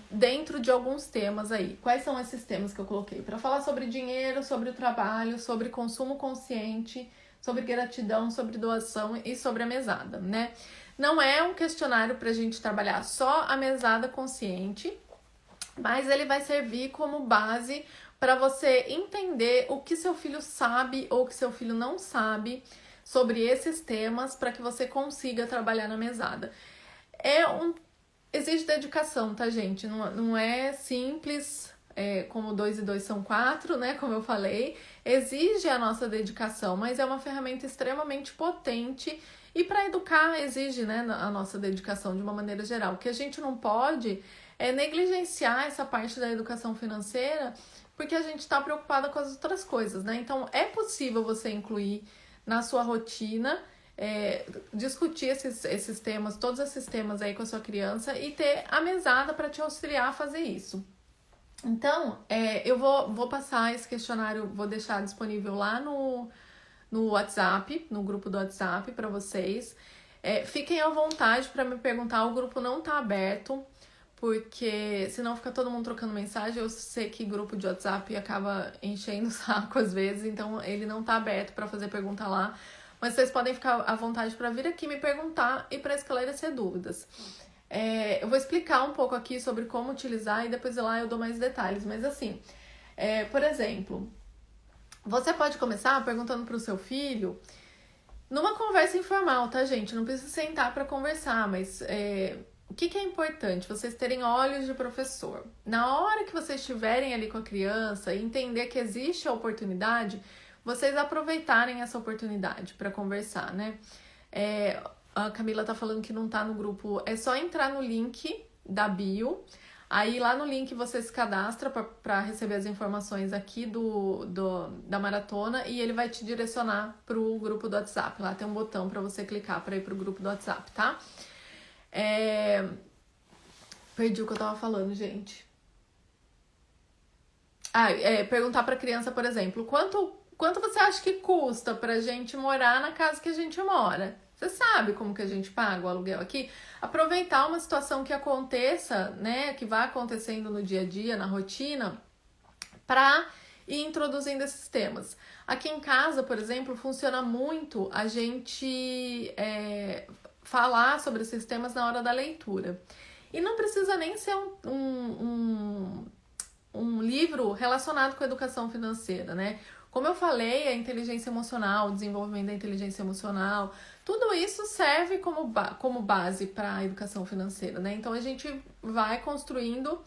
Dentro de alguns temas aí. Quais são esses temas que eu coloquei? Para falar sobre dinheiro, sobre o trabalho, sobre consumo consciente, sobre gratidão, sobre doação e sobre a mesada, né? Não é um questionário para a gente trabalhar só a mesada consciente, mas ele vai servir como base para você entender o que seu filho sabe ou o que seu filho não sabe sobre esses temas para que você consiga trabalhar na mesada. Exige dedicação, tá, gente? Não é simples como 2 e 2 são 4, né? Como eu falei, exige a nossa dedicação, mas é uma ferramenta extremamente potente e para educar exige, né, a nossa dedicação de uma maneira geral. O que a gente não pode é negligenciar essa parte da educação financeira porque a gente está preocupada com as outras coisas, né? Então, é possível você incluir na sua rotina, discutir esses temas, todos esses temas aí com a sua criança e ter a mesada para te auxiliar a fazer isso. Então, eu vou passar esse questionário, vou deixar disponível lá no WhatsApp, no grupo do WhatsApp para vocês. Fiquem à vontade para me perguntar, o grupo não tá aberto, porque senão fica todo mundo trocando mensagem. Eu sei que grupo de WhatsApp acaba enchendo o saco às vezes, então ele não tá aberto para fazer pergunta lá. Mas vocês podem ficar à vontade para vir aqui me perguntar e para esclarecer dúvidas. Eu vou explicar um pouco aqui sobre como utilizar e depois lá eu dou mais detalhes. Mas assim, por exemplo, você pode começar perguntando para o seu filho numa conversa informal, tá, gente? Não precisa sentar para conversar, mas o que é importante? Vocês terem olhos de professor. Na hora que vocês estiverem ali com a criança e entender que existe a oportunidade, vocês aproveitarem essa oportunidade para conversar, né? A Camila tá falando que não tá no grupo. É só entrar no link da bio. Aí lá no link você se cadastra para receber as informações aqui da maratona e ele vai te direcionar pro grupo do WhatsApp. Lá tem um botão para você clicar para ir pro grupo do WhatsApp, tá? Perdi o que eu tava falando, gente. Perguntar pra criança, por exemplo, quanto você acha que custa pra gente morar na casa que a gente mora? Você sabe como que a gente paga o aluguel aqui? Aproveitar uma situação que aconteça, né, que vai acontecendo no dia a dia, na rotina, pra ir introduzindo esses temas. Aqui em casa, por exemplo, funciona muito a gente falar sobre esses temas na hora da leitura. E não precisa nem ser um livro relacionado com a educação financeira, né? Como eu falei, a inteligência emocional, o desenvolvimento da inteligência emocional, tudo isso serve como base para a educação financeira, né? Então a gente vai construindo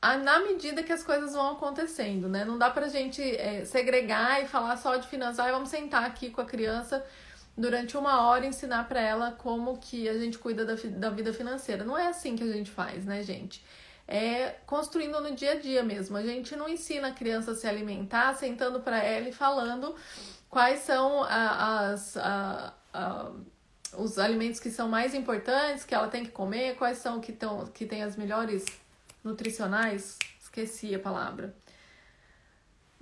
na medida que as coisas vão acontecendo, né? Não dá pra gente segregar e falar só de finanças. Vamos sentar aqui com a criança durante 1 hora e ensinar para ela como que a gente cuida da vida financeira. Não é assim que a gente faz, né, gente? Construindo no dia a dia mesmo. A gente não ensina a criança a se alimentar sentando para ela e falando quais são os alimentos que são mais importantes, que ela tem que comer, quais são que tem as melhores nutricionais, esqueci a palavra.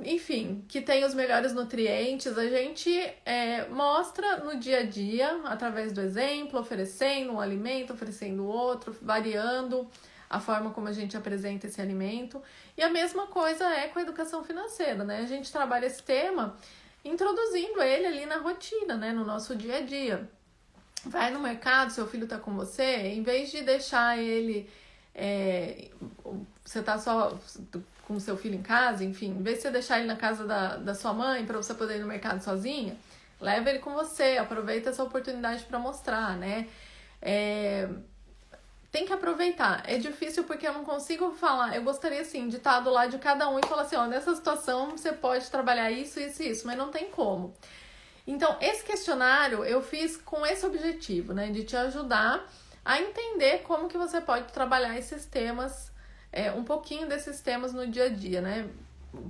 Enfim, que tem os melhores nutrientes, a gente mostra no dia a dia, através do exemplo, oferecendo um alimento, oferecendo outro, variando a forma como a gente apresenta esse alimento. E a mesma coisa com a educação financeira, né? A gente trabalha esse tema introduzindo ele ali na rotina, né? No nosso dia a dia. Vai no mercado, seu filho tá com você, em vez de deixar ele... você tá só com o seu filho em casa, enfim, em vez de você deixar ele na casa da sua mãe para você poder ir no mercado sozinha, leva ele com você, aproveita essa oportunidade para mostrar, né? Tem que aproveitar. É difícil porque eu não consigo falar. Eu gostaria, assim, de estar do lado de cada um e falar assim, nessa situação você pode trabalhar isso, isso e isso, mas não tem como. Então, esse questionário eu fiz com esse objetivo, né? De te ajudar a entender como que você pode trabalhar esses temas, um pouquinho desses temas no dia a dia, né?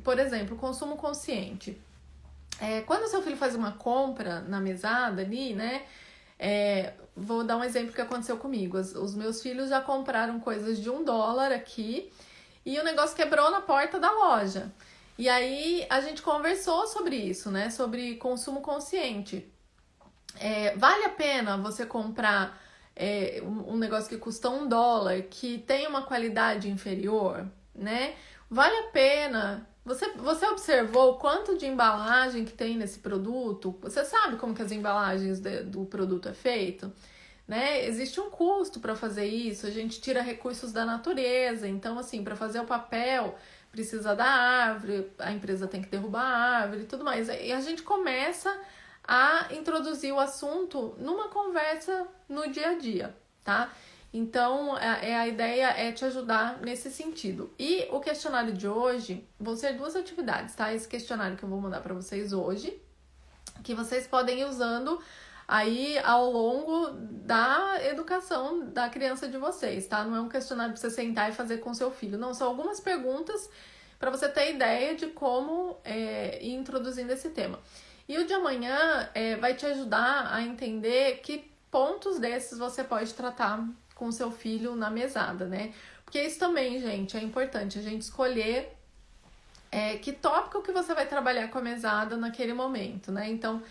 Por exemplo, consumo consciente. Quando o seu filho faz uma compra na mesada ali, né? Vou dar um exemplo que aconteceu comigo. Os meus filhos já compraram coisas de $1 aqui e o negócio quebrou na porta da loja. E aí a gente conversou sobre isso, né? Sobre consumo consciente. Vale a pena você comprar um negócio que custa $1, que tem uma qualidade inferior, né? Vale a pena. Você observou o quanto de embalagem que tem nesse produto? Você sabe como que as embalagens do produto é feito? Né? Existe um custo para fazer isso, a gente tira recursos da natureza, então assim, para fazer o papel precisa da árvore, a empresa tem que derrubar a árvore e tudo mais. E a gente começa a introduzir o assunto numa conversa no dia a dia, tá? Então, a ideia é te ajudar nesse sentido. E o questionário de hoje vão ser 2 atividades, tá? Esse questionário que eu vou mandar para vocês hoje, que vocês podem ir usando aí ao longo da educação da criança de vocês, tá? Não é um questionário para você sentar e fazer com seu filho, não. São algumas perguntas para você ter ideia de como ir introduzindo esse tema. E o de amanhã vai te ajudar a entender que pontos desses você pode tratar com seu filho na mesada, né? Porque isso também, gente, é importante a gente escolher que tópico que você vai trabalhar com a mesada naquele momento, né? Então,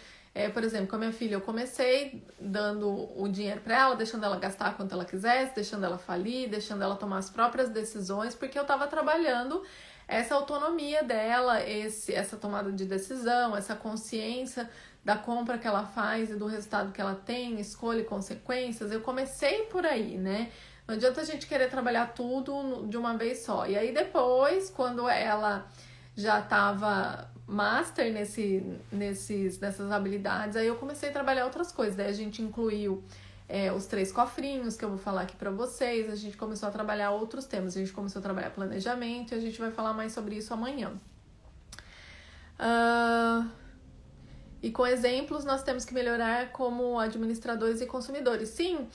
por exemplo, com a minha filha, eu comecei dando o dinheiro para ela, deixando ela gastar quanto ela quisesse, deixando ela falir, deixando ela tomar as próprias decisões, porque eu estava trabalhando essa autonomia dela, essa tomada de decisão, essa consciência da compra que ela faz e do resultado que ela tem, escolha e consequências. Eu comecei por aí, né? Não adianta a gente querer trabalhar tudo de uma vez só. E aí depois, quando ela já estava master nessas habilidades, aí eu comecei a trabalhar outras coisas. Daí a gente incluiu os 3 cofrinhos que eu vou falar aqui pra vocês. A gente começou a trabalhar outros temas. A gente começou a trabalhar planejamento e a gente vai falar mais sobre isso amanhã. E com exemplos, nós temos que melhorar como administradores e consumidores. Sim,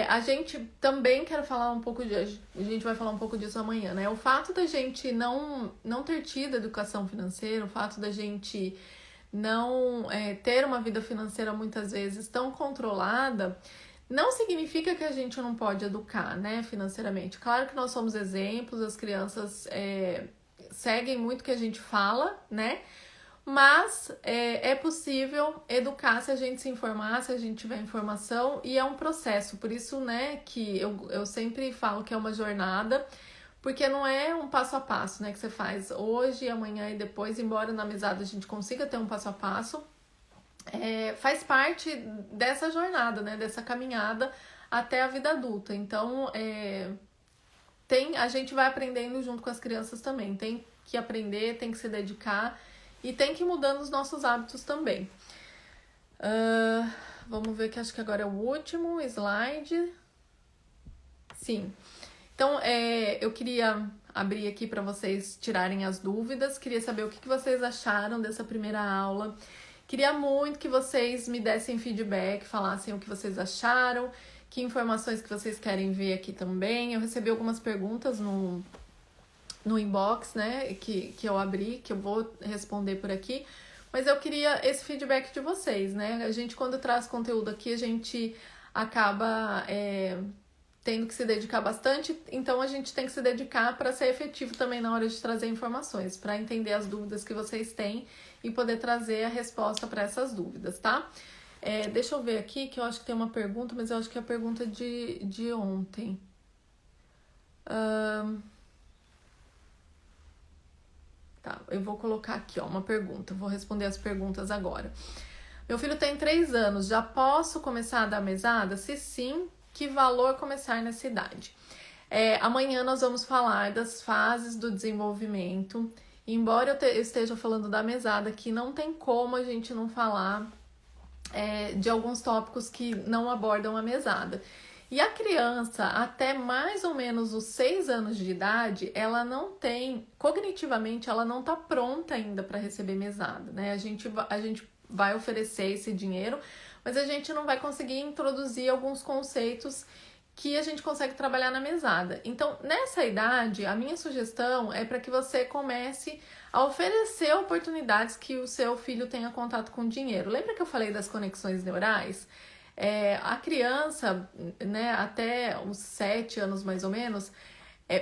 a gente também quer falar um pouco a gente vai falar um pouco disso amanhã, né? O fato da gente não ter tido educação financeira, o fato da gente não ter uma vida financeira muitas vezes tão controlada, não significa que a gente não pode educar, né, financeiramente. Claro que nós somos exemplos, as crianças seguem muito o que a gente fala, né? Mas é possível educar se a gente se informar, se a gente tiver informação, e é um processo. Por isso, né, que eu sempre falo que é uma jornada, porque não é um passo a passo, né, que você faz hoje, amanhã e depois, embora na mesada a gente consiga ter um passo a passo, faz parte dessa jornada, né, dessa caminhada até a vida adulta. Então, a gente vai aprendendo junto com as crianças também. Tem que aprender, tem que se dedicar e tem que ir mudando os nossos hábitos também. Vamos ver que acho que agora é o último slide. Sim. Então, eu queria abrir aqui para vocês tirarem as dúvidas. Queria saber o que vocês acharam dessa primeira aula. Queria muito que vocês me dessem feedback, falassem o que vocês acharam, que informações que vocês querem ver aqui também. Eu recebi algumas perguntas no inbox, né, que eu abri, que eu vou responder por aqui, mas eu queria esse feedback de vocês, né? A gente, quando traz conteúdo aqui, a gente acaba tendo que se dedicar bastante, então a gente tem que se dedicar para ser efetivo também na hora de trazer informações, para entender as dúvidas que vocês têm e poder trazer a resposta para essas dúvidas, tá? Deixa eu ver aqui, que eu acho que tem uma pergunta, mas eu acho que é a pergunta de ontem. Tá, eu vou colocar aqui, ó, uma pergunta. Vou responder as perguntas agora. Meu filho tem 3 anos, já posso começar a dar mesada? Se sim, que valor começar nessa idade? Amanhã nós vamos falar das fases do desenvolvimento. Embora eu esteja falando da mesada aqui, não tem como a gente não falar de alguns tópicos que não abordam a mesada. E a criança, até mais ou menos os 6 anos de idade, ela não tem, cognitivamente, ela não está pronta ainda para receber mesada, né? A gente vai oferecer esse dinheiro, mas a gente não vai conseguir introduzir alguns conceitos que a gente consegue trabalhar na mesada. Então, nessa idade, a minha sugestão é para que você comece a oferecer oportunidades que o seu filho tenha contato com o dinheiro. Lembra que eu falei das conexões neurais? A criança, né, até uns 7 anos mais ou menos,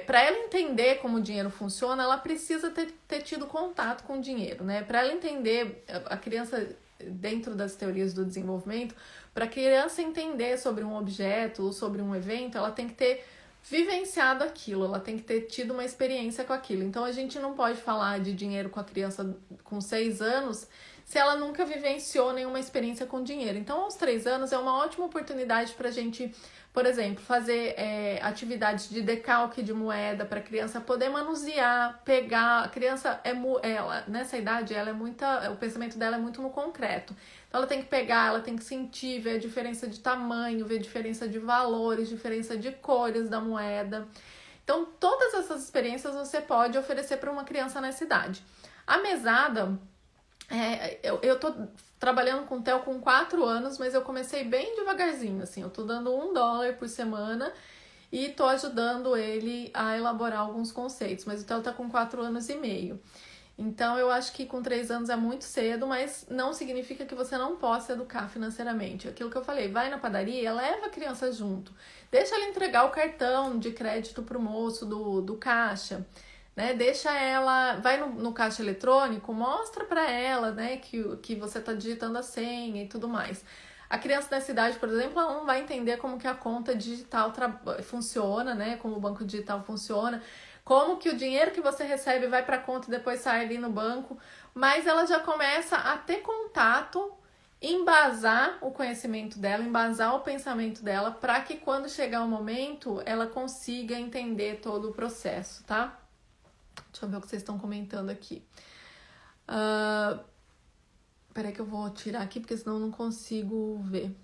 para ela entender como o dinheiro funciona, ela precisa ter tido contato com o dinheiro, né? Para ela entender, a criança, dentro das teorias do desenvolvimento, para a criança entender sobre um objeto ou sobre um evento, ela tem que ter vivenciado aquilo, ela tem que ter tido uma experiência com aquilo. Então, a gente não pode falar de dinheiro com a criança com 6 anos se ela nunca vivenciou nenhuma experiência com dinheiro. Então, aos 3 anos é uma ótima oportunidade para a gente, por exemplo, fazer atividades de decalque de moeda para a criança poder manusear, pegar. A criança ela, nessa idade, o pensamento dela é muito no concreto. Então ela tem que pegar, ela tem que sentir, ver a diferença de tamanho, ver a diferença de valores, diferença de cores da moeda. Então, todas essas experiências você pode oferecer para uma criança nessa idade. A mesada, eu tô trabalhando com o Theo com 4 anos, mas eu comecei bem devagarzinho, assim. Eu tô dando $1 por semana e tô ajudando ele a elaborar alguns conceitos. Mas o Theo tá com 4 anos e meio. Então, eu acho que com 3 anos é muito cedo, mas não significa que você não possa educar financeiramente. Aquilo que eu falei, vai na padaria, leva a criança junto. Deixa ela entregar o cartão de crédito pro moço do caixa, né? Deixa ela, vai no caixa eletrônico, mostra para ela, né, que você tá digitando a senha e tudo mais. A criança nessa idade, por exemplo, ela não vai entender como que a conta digital funciona, né? Como o banco digital funciona. Como que o dinheiro que você recebe vai para a conta e depois sai ali no banco, mas ela já começa a ter contato, embasar o conhecimento dela, embasar o pensamento dela, para que quando chegar o momento, ela consiga entender todo o processo, tá? Deixa eu ver o que vocês estão comentando aqui. Peraí que eu vou tirar aqui, porque senão eu não consigo ver.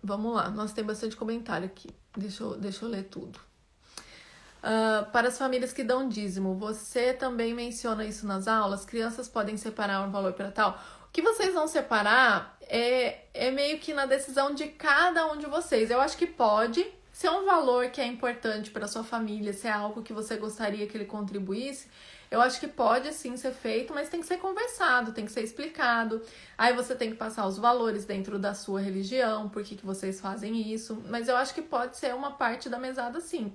Vamos lá, nós temos bastante comentário aqui. Deixa eu ler tudo. Para as famílias que dão dízimo, você também menciona isso nas aulas? Crianças podem separar um valor para tal? O que vocês vão separar é meio que na decisão de cada um de vocês. Eu acho que pode, se é um valor que é importante para sua família, se é algo que você gostaria que ele contribuísse, eu acho que pode sim ser feito, mas tem que ser conversado, tem que ser explicado. Aí você tem que passar os valores dentro da sua religião, por que vocês fazem isso. Mas eu acho que pode ser uma parte da mesada sim.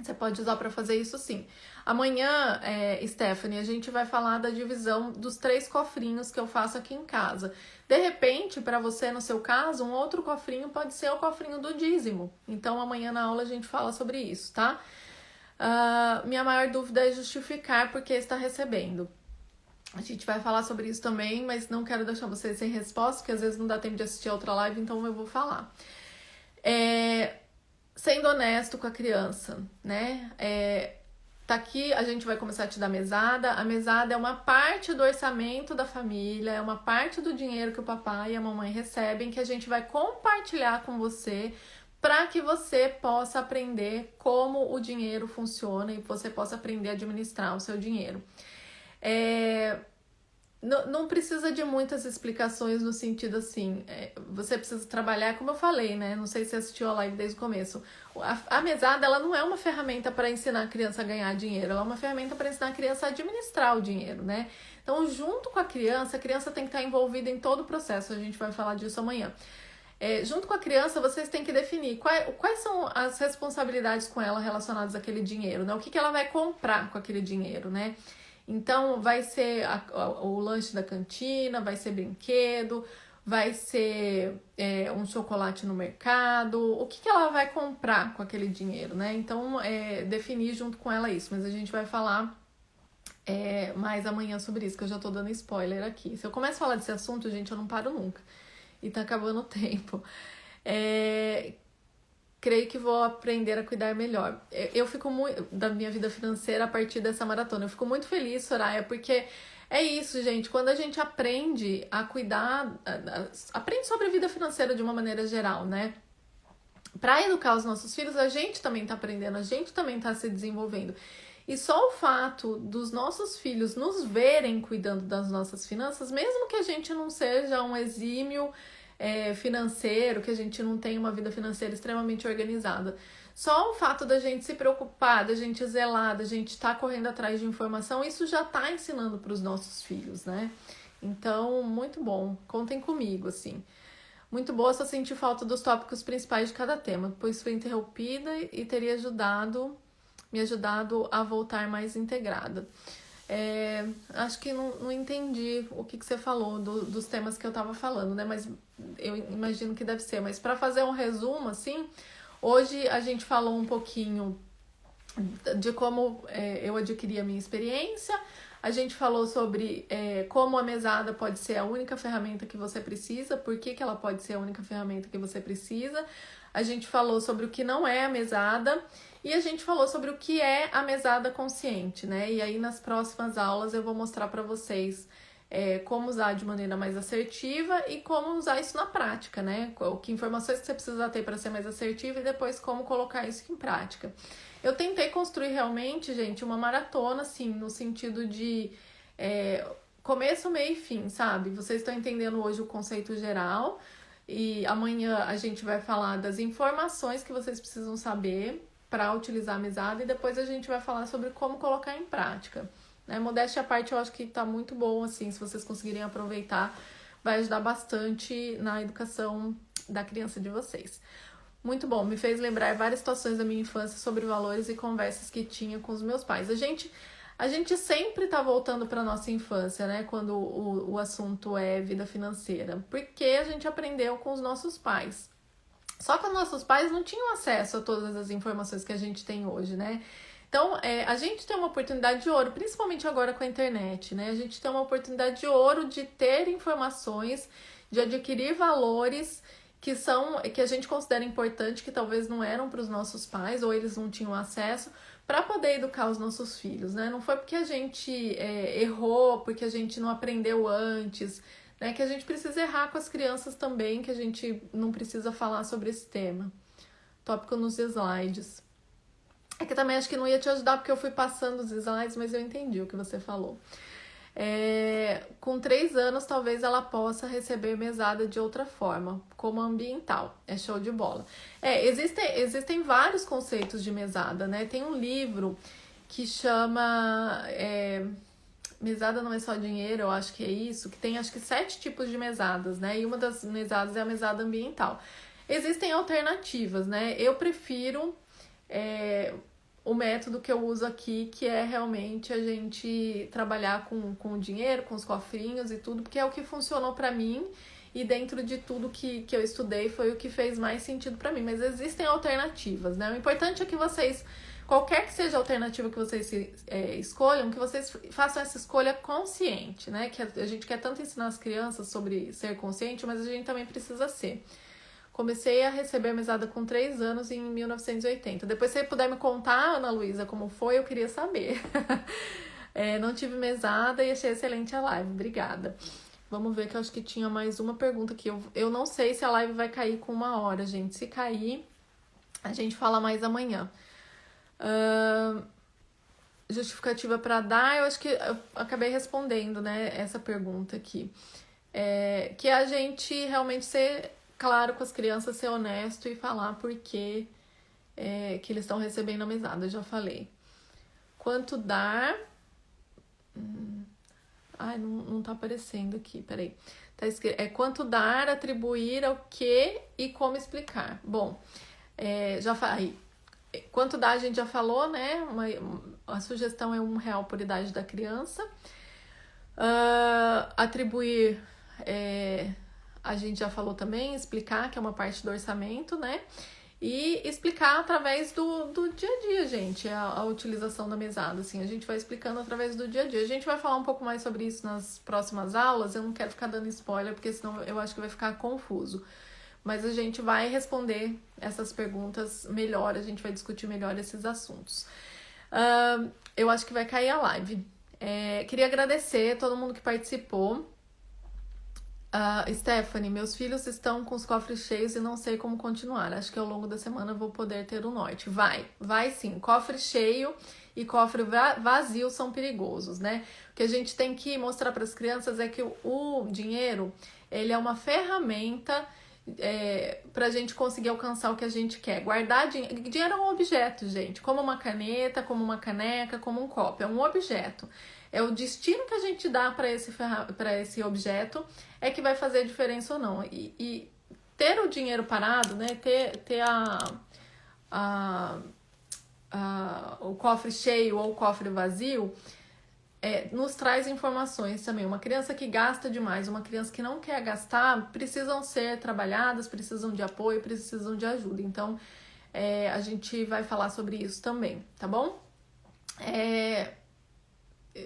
Você pode usar para fazer isso sim. Amanhã, Stephanie, a gente vai falar da divisão dos 3 cofrinhos que eu faço aqui em casa. De repente, para você, no seu caso, um outro cofrinho pode ser o cofrinho do dízimo. Então, amanhã na aula a gente fala sobre isso, tá? Minha maior dúvida é justificar porque está recebendo. A gente vai falar sobre isso também, mas não quero deixar vocês sem resposta, porque às vezes não dá tempo de assistir a outra live, então eu vou falar. Sendo honesto com a criança, né? Tá aqui, a gente vai começar a te dar mesada. A mesada é uma parte do orçamento da família, é uma parte do dinheiro que o papai e a mamãe recebem, que a gente vai compartilhar com você para que você possa aprender como o dinheiro funciona e você possa aprender a administrar o seu dinheiro. Não precisa de muitas explicações no sentido assim, você precisa trabalhar, como eu falei, né? Não sei se você assistiu a live desde o começo. A mesada, ela não é uma ferramenta para ensinar a criança a ganhar dinheiro, ela é uma ferramenta para ensinar a criança a administrar o dinheiro, né? Então, junto com a criança tem que estar envolvida em todo o processo, a gente vai falar disso amanhã. Junto com a criança, vocês têm que definir quais são as responsabilidades com ela relacionadas àquele dinheiro, né? O que ela vai comprar com aquele dinheiro, né? Então, vai ser o lanche da cantina, vai ser brinquedo, vai ser um chocolate no mercado. O que ela vai comprar com aquele dinheiro, né? Então, definir junto com ela isso. Mas a gente vai falar mais amanhã sobre isso, que eu já tô dando spoiler aqui. Se eu começo a falar desse assunto, gente, eu não paro nunca. E tá acabando o tempo. Creio que vou aprender a cuidar melhor. Eu fico muito da minha vida financeira a partir dessa maratona. Eu fico muito feliz, Soraya, porque é isso, gente. Quando a gente aprende a cuidar, aprende sobre a vida financeira de uma maneira geral, né? Para educar os nossos filhos, a gente também tá aprendendo, a gente também tá se desenvolvendo. E só o fato dos nossos filhos nos verem cuidando das nossas finanças, mesmo que a gente não seja um exímio financeiro, que a gente não tenha uma vida financeira extremamente organizada. Só o fato da gente se preocupar, da gente zelar, da gente estar correndo atrás de informação, isso já está ensinando para os nossos filhos, né? Então, muito bom. Contem comigo, assim. Muito boa, só senti falta dos tópicos principais de cada tema, pois fui interrompida e teria me ajudado a voltar mais integrada. Acho que não entendi o que você falou dos temas que eu tava falando, né? Mas eu imagino que deve ser. Mas para fazer um resumo, assim, hoje a gente falou um pouquinho de como eu adquiri a minha experiência. A gente falou sobre como a mesada pode ser a única ferramenta que você precisa, por que ela pode ser a única ferramenta que você precisa. A gente falou sobre o que não é a mesada e a gente falou sobre o que é a mesada consciente, né? E aí nas próximas aulas eu vou mostrar para vocês como usar de maneira mais assertiva e como usar isso na prática, né? Que informações que você precisa ter para ser mais assertiva e depois como colocar isso em prática. Eu tentei construir realmente, gente, uma maratona, assim, no sentido de começo, meio e fim, sabe? Vocês estão entendendo hoje o conceito geral e amanhã a gente vai falar das informações que vocês precisam saber para utilizar a mesada e depois a gente vai falar sobre como colocar em prática. Né? Modéstia à parte, eu acho que tá muito bom, assim, se vocês conseguirem aproveitar, vai ajudar bastante na educação da criança de vocês. Muito bom, me fez lembrar várias situações da minha infância sobre valores e conversas que tinha com os meus pais. A gente sempre tá voltando para nossa infância, né? Quando o assunto é vida financeira, porque a gente aprendeu com os nossos pais. Só que os nossos pais não tinham acesso a todas as informações que a gente tem hoje, né? Então, a gente tem uma oportunidade de ouro, principalmente agora com a internet, né? A gente tem uma oportunidade de ouro de ter informações, de adquirir valores que a gente considera importante, que talvez não eram para os nossos pais ou eles não tinham acesso, para poder educar os nossos filhos, né? Não foi porque a gente errou, porque a gente não aprendeu antes, né? Que a gente precisa errar com as crianças também, que a gente não precisa falar sobre esse tema. Tópico nos slides. É que também acho que não ia te ajudar porque eu fui passando os slides, mas eu entendi o que você falou. Com 3 anos, talvez ela possa receber mesada de outra forma, como ambiental. É show de bola. Existem vários conceitos de mesada, né? Tem um livro que chama Mesada Não É Só Dinheiro, eu acho que é isso, que tem acho que 7 tipos de mesadas, né? E uma das mesadas é a mesada ambiental. Existem alternativas, né? Eu prefiro o método que eu uso aqui, que é realmente a gente trabalhar com o dinheiro, com os cofrinhos e tudo, porque é o que funcionou pra mim e dentro de tudo que eu estudei foi o que fez mais sentido pra mim. Mas existem alternativas, né? O importante é que vocês, qualquer que seja a alternativa que vocês escolham, que vocês façam essa escolha consciente, né? Que a gente quer tanto ensinar as crianças sobre ser consciente, mas a gente também precisa ser. Comecei a receber a mesada com 3 anos em 1980. Depois, se você puder me contar, Ana Luísa, como foi, eu queria saber. Não tive mesada e achei excelente a live. Obrigada. Vamos ver que eu acho que tinha mais uma pergunta aqui. Eu não sei se a live vai cair com 1 hora, gente. Se cair, a gente fala mais amanhã. Justificativa para dar, eu acho que eu acabei respondendo, né, essa pergunta aqui. Que a gente realmente ser claro com as crianças, ser honesto e falar por que que eles estão recebendo a mesada, eu já falei. Quanto dar... Ai, não tá aparecendo aqui, peraí. Tá escrito, quanto dar, atribuir ao que e como explicar. Bom, já falei. Quanto dar a gente já falou, né? A sugestão é R$1 por idade da criança. Atribuir... a gente já falou também, explicar, que é uma parte do orçamento, né? E explicar através do dia a dia, gente, a utilização da mesada, assim, a gente vai explicando através do dia a dia. A gente vai falar um pouco mais sobre isso nas próximas aulas, eu não quero ficar dando spoiler, porque senão eu acho que vai ficar confuso. Mas a gente vai responder essas perguntas melhor, a gente vai discutir melhor esses assuntos. Eu acho que vai cair a live. Queria agradecer a todo mundo que participou. Stephanie, meus filhos estão com os cofres cheios e não sei como continuar. Acho que ao longo da semana vou poder ter o norte. Vai sim. Cofre cheio e cofre vazio são perigosos, né? O que a gente tem que mostrar para as crianças é que o dinheiro, ele é uma ferramenta pra gente conseguir alcançar o que a gente quer. Guardar dinheiro. Dinheiro é um objeto, gente. Como uma caneta, como uma caneca, como um copo. É um objeto. É o destino que a gente dá para esse objeto é que vai fazer a diferença ou não. E ter o dinheiro parado, né? Ter o cofre cheio ou o cofre vazio nos traz informações também. Uma criança que gasta demais, uma criança que não quer gastar, precisam ser trabalhadas, precisam de apoio, precisam de ajuda. Então, a gente vai falar sobre isso também, tá bom?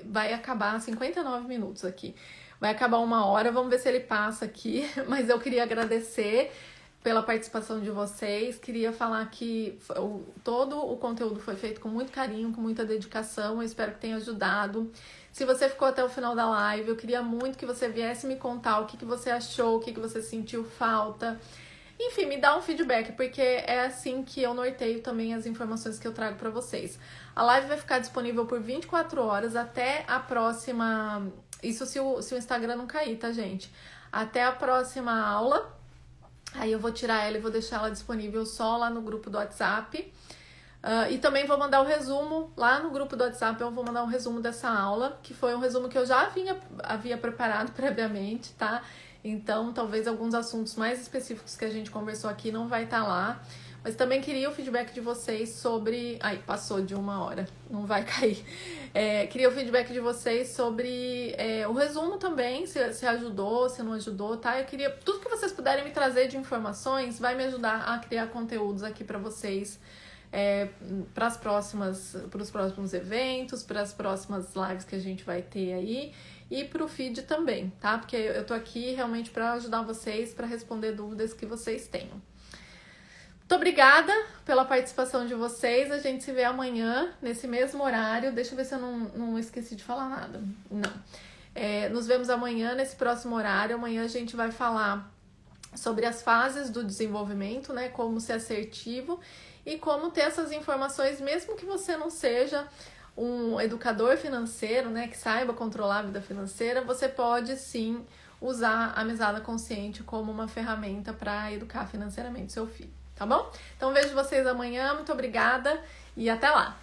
Vai acabar 59 minutos aqui. Vai acabar 1 hora, vamos ver se ele passa aqui, mas eu queria agradecer pela participação de vocês, queria falar que todo o conteúdo foi feito com muito carinho, com muita dedicação, eu espero que tenha ajudado. Se você ficou até o final da live, eu queria muito que você viesse me contar o que você achou, o que você sentiu falta. Enfim, me dá um feedback, porque é assim que eu norteio também as informações que eu trago para vocês. A live vai ficar disponível por 24 horas até a próxima... Isso se o Instagram não cair, tá, gente? Até a próxima aula. Aí eu vou tirar ela e vou deixar ela disponível só lá no grupo do WhatsApp. E também vou mandar o resumo lá no grupo do WhatsApp. Eu vou mandar um resumo dessa aula, que foi um resumo que eu já havia preparado previamente, tá? Então, talvez alguns assuntos mais específicos que a gente conversou aqui não vai estar lá. Mas também queria o feedback de vocês sobre... Ai, passou de 1 hora, não vai cair. Queria o feedback de vocês sobre o resumo também, se ajudou, se não ajudou, tá? Eu queria... Tudo que vocês puderem me trazer de informações vai me ajudar a criar conteúdos aqui para vocês, para os próximos eventos, para as próximas lives que a gente vai ter aí. E pro feed também, tá? Porque eu tô aqui realmente para ajudar vocês, para responder dúvidas que vocês tenham. Muito obrigada pela participação de vocês. A gente se vê amanhã, nesse mesmo horário. Deixa eu ver se eu não esqueci de falar nada. Não. Nos vemos amanhã, nesse próximo horário. Amanhã a gente vai falar sobre as fases do desenvolvimento, né? Como ser assertivo e como ter essas informações, mesmo que você não seja um educador financeiro, né, que saiba controlar a vida financeira, você pode sim usar a mesada consciente como uma ferramenta para educar financeiramente seu filho, tá bom? Então vejo vocês amanhã, muito obrigada e até lá!